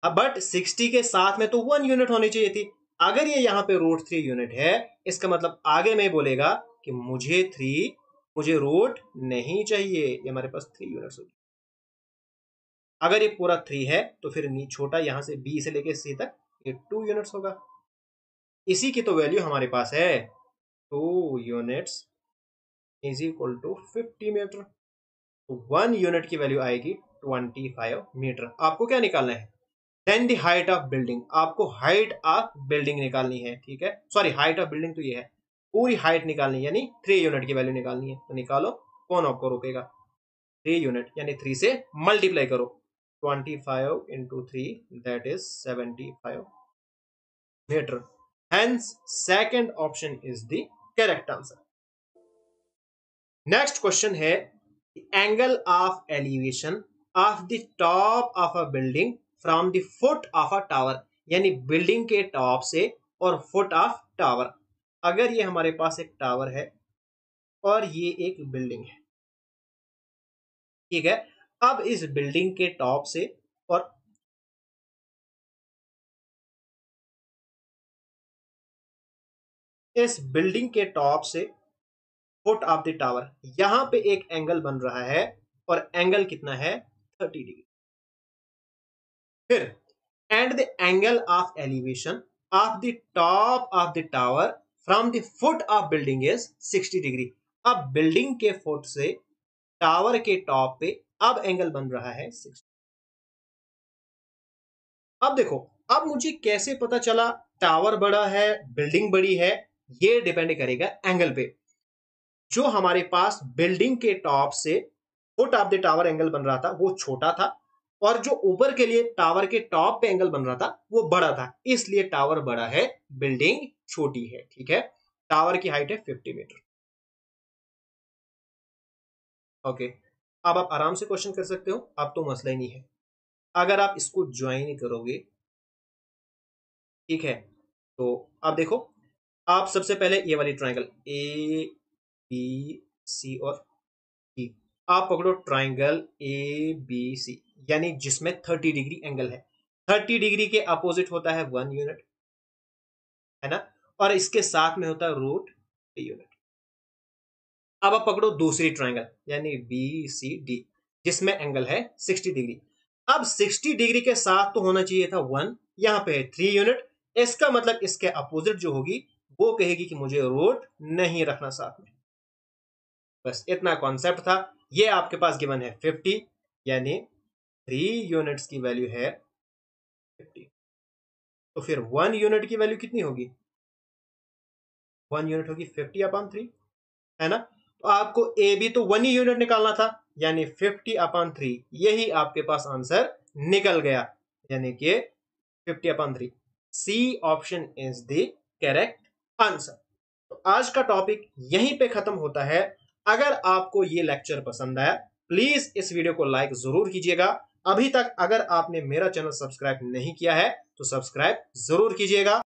अब बट 60 के साथ में तो 1 यूनिट होनी चाहिए थी। अगर ये यहाँ पे रूट 3 यूनिट है, इसका मतलब आगे में बोलेगा कि मुझे रूट नहीं चाहिए, ये हमारे पास 3 यूनिट्स होगी। अगर ये पूरा 3 है तो फिर छोटा यहां से बी से लेके सी तक ये 2 यूनिट्स होगा। इसी की तो वैल्यू हमारे पास है, 2 units is equal to 50 metre. तो 1 यूनिट की वैल्यू आएगी 25 मीटर। आपको क्या निकालना है, then the height of building, आपको हाइट ऑफ बिल्डिंग निकालनी है, ठीक है। सॉरी, हाइट ऑफ बिल्डिंग तो ये है, पूरी हाइट निकालनी है, यानी 3 यूनिट की वैल्यू निकालनी है। तो निकालो, कौन आपको रोकेगा, 3 यूनिट यानी 3 से मल्टीप्लाई करो, 25 into 3, that is 75 metre. Hence, second option is the correct answer. Next question है angle of elevation of the top of a building from the foot of a tower, यानी बिल्डिंग के top से और foot of tower. अगर ये हमारे पास एक tower है और ये एक बिल्डिंग है, ठीक है। अब इस बिल्डिंग के टॉप से और इस बिल्डिंग के टॉप से फुट ऑफ द टावर, यहां पे एक एंगल बन रहा है और एंगल कितना है 30 डिग्री। फिर and the angle of elevation of the top of the tower from the foot of building is 60 degree. अब बिल्डिंग के फुट से टावर के टॉप पे अब एंगल बन रहा है 60। अब देखो, अब मुझे कैसे पता चला टावर बड़ा है बिल्डिंग बड़ी है? ये डिपेंड करेगा एंगल पे। जो हमारे पास बिल्डिंग के टॉप से foot of the tower angle बन रहा था वो छोटा था, और जो ऊपर के लिए टावर के टॉप पे एंगल बन रहा था वो बड़ा था, इसलिए टावर बड़ा है बिल्डिंग छोटी है। ठीक है, टावर की हाइट है 50 मीटर। ओके, अब आप आराम से क्वेश्चन कर सकते हो, अब तो मसला ही नहीं है अगर आप इसको ज्वाइन करोगे। ठीक है, तो आप देखो, आप सबसे पहले ये वाली ट्राइंगल ए बी सी और डी, आप पकड़ो ट्राइंगल ए बी सी, यानी जिसमें 30 डिग्री एंगल है। 30 डिग्री के अपोजिट होता है 1 यूनिट, है ना, और इसके साथ में होता है रूट 3 यूनिट। अब आप पकड़ो दूसरी ट्राइंगल यानी बी सी डी, जिसमें एंगल है 60 डिग्री। अब 60 डिग्री के साथ तो होना चाहिए था 1, यहां पे है 3 यूनिट। इसका मतलब इसके अपोजिट जो होगी वो कहेगी कि मुझे रूट नहीं रखना साथ में। बस इतना कॉन्सेप्ट था। ये आपके पास गिवन है 50, यानी 3 यूनिट्स की वैल्यू है 50। तो फिर 1 यूनिट की वैल्यू कितनी होगी? 1 यूनिट होगी 50/3, है ना। तो आपको ए बी तो 1 ही यूनिट निकालना था, यानी 50/3, यही आपके पास आंसर निकल गया, यानी कि 50/3। C option is the correct answer. तो आज का टॉपिक यहीं पे खत्म होता है। अगर आपको ये लेक्चर पसंद आया, प्लीज इस वीडियो को लाइक जरूर कीजिएगा। अभी तक अगर आपने मेरा चैनल सब्सक्राइब नहीं किया है तो सब्सक्राइब जरूर कीजिएगा।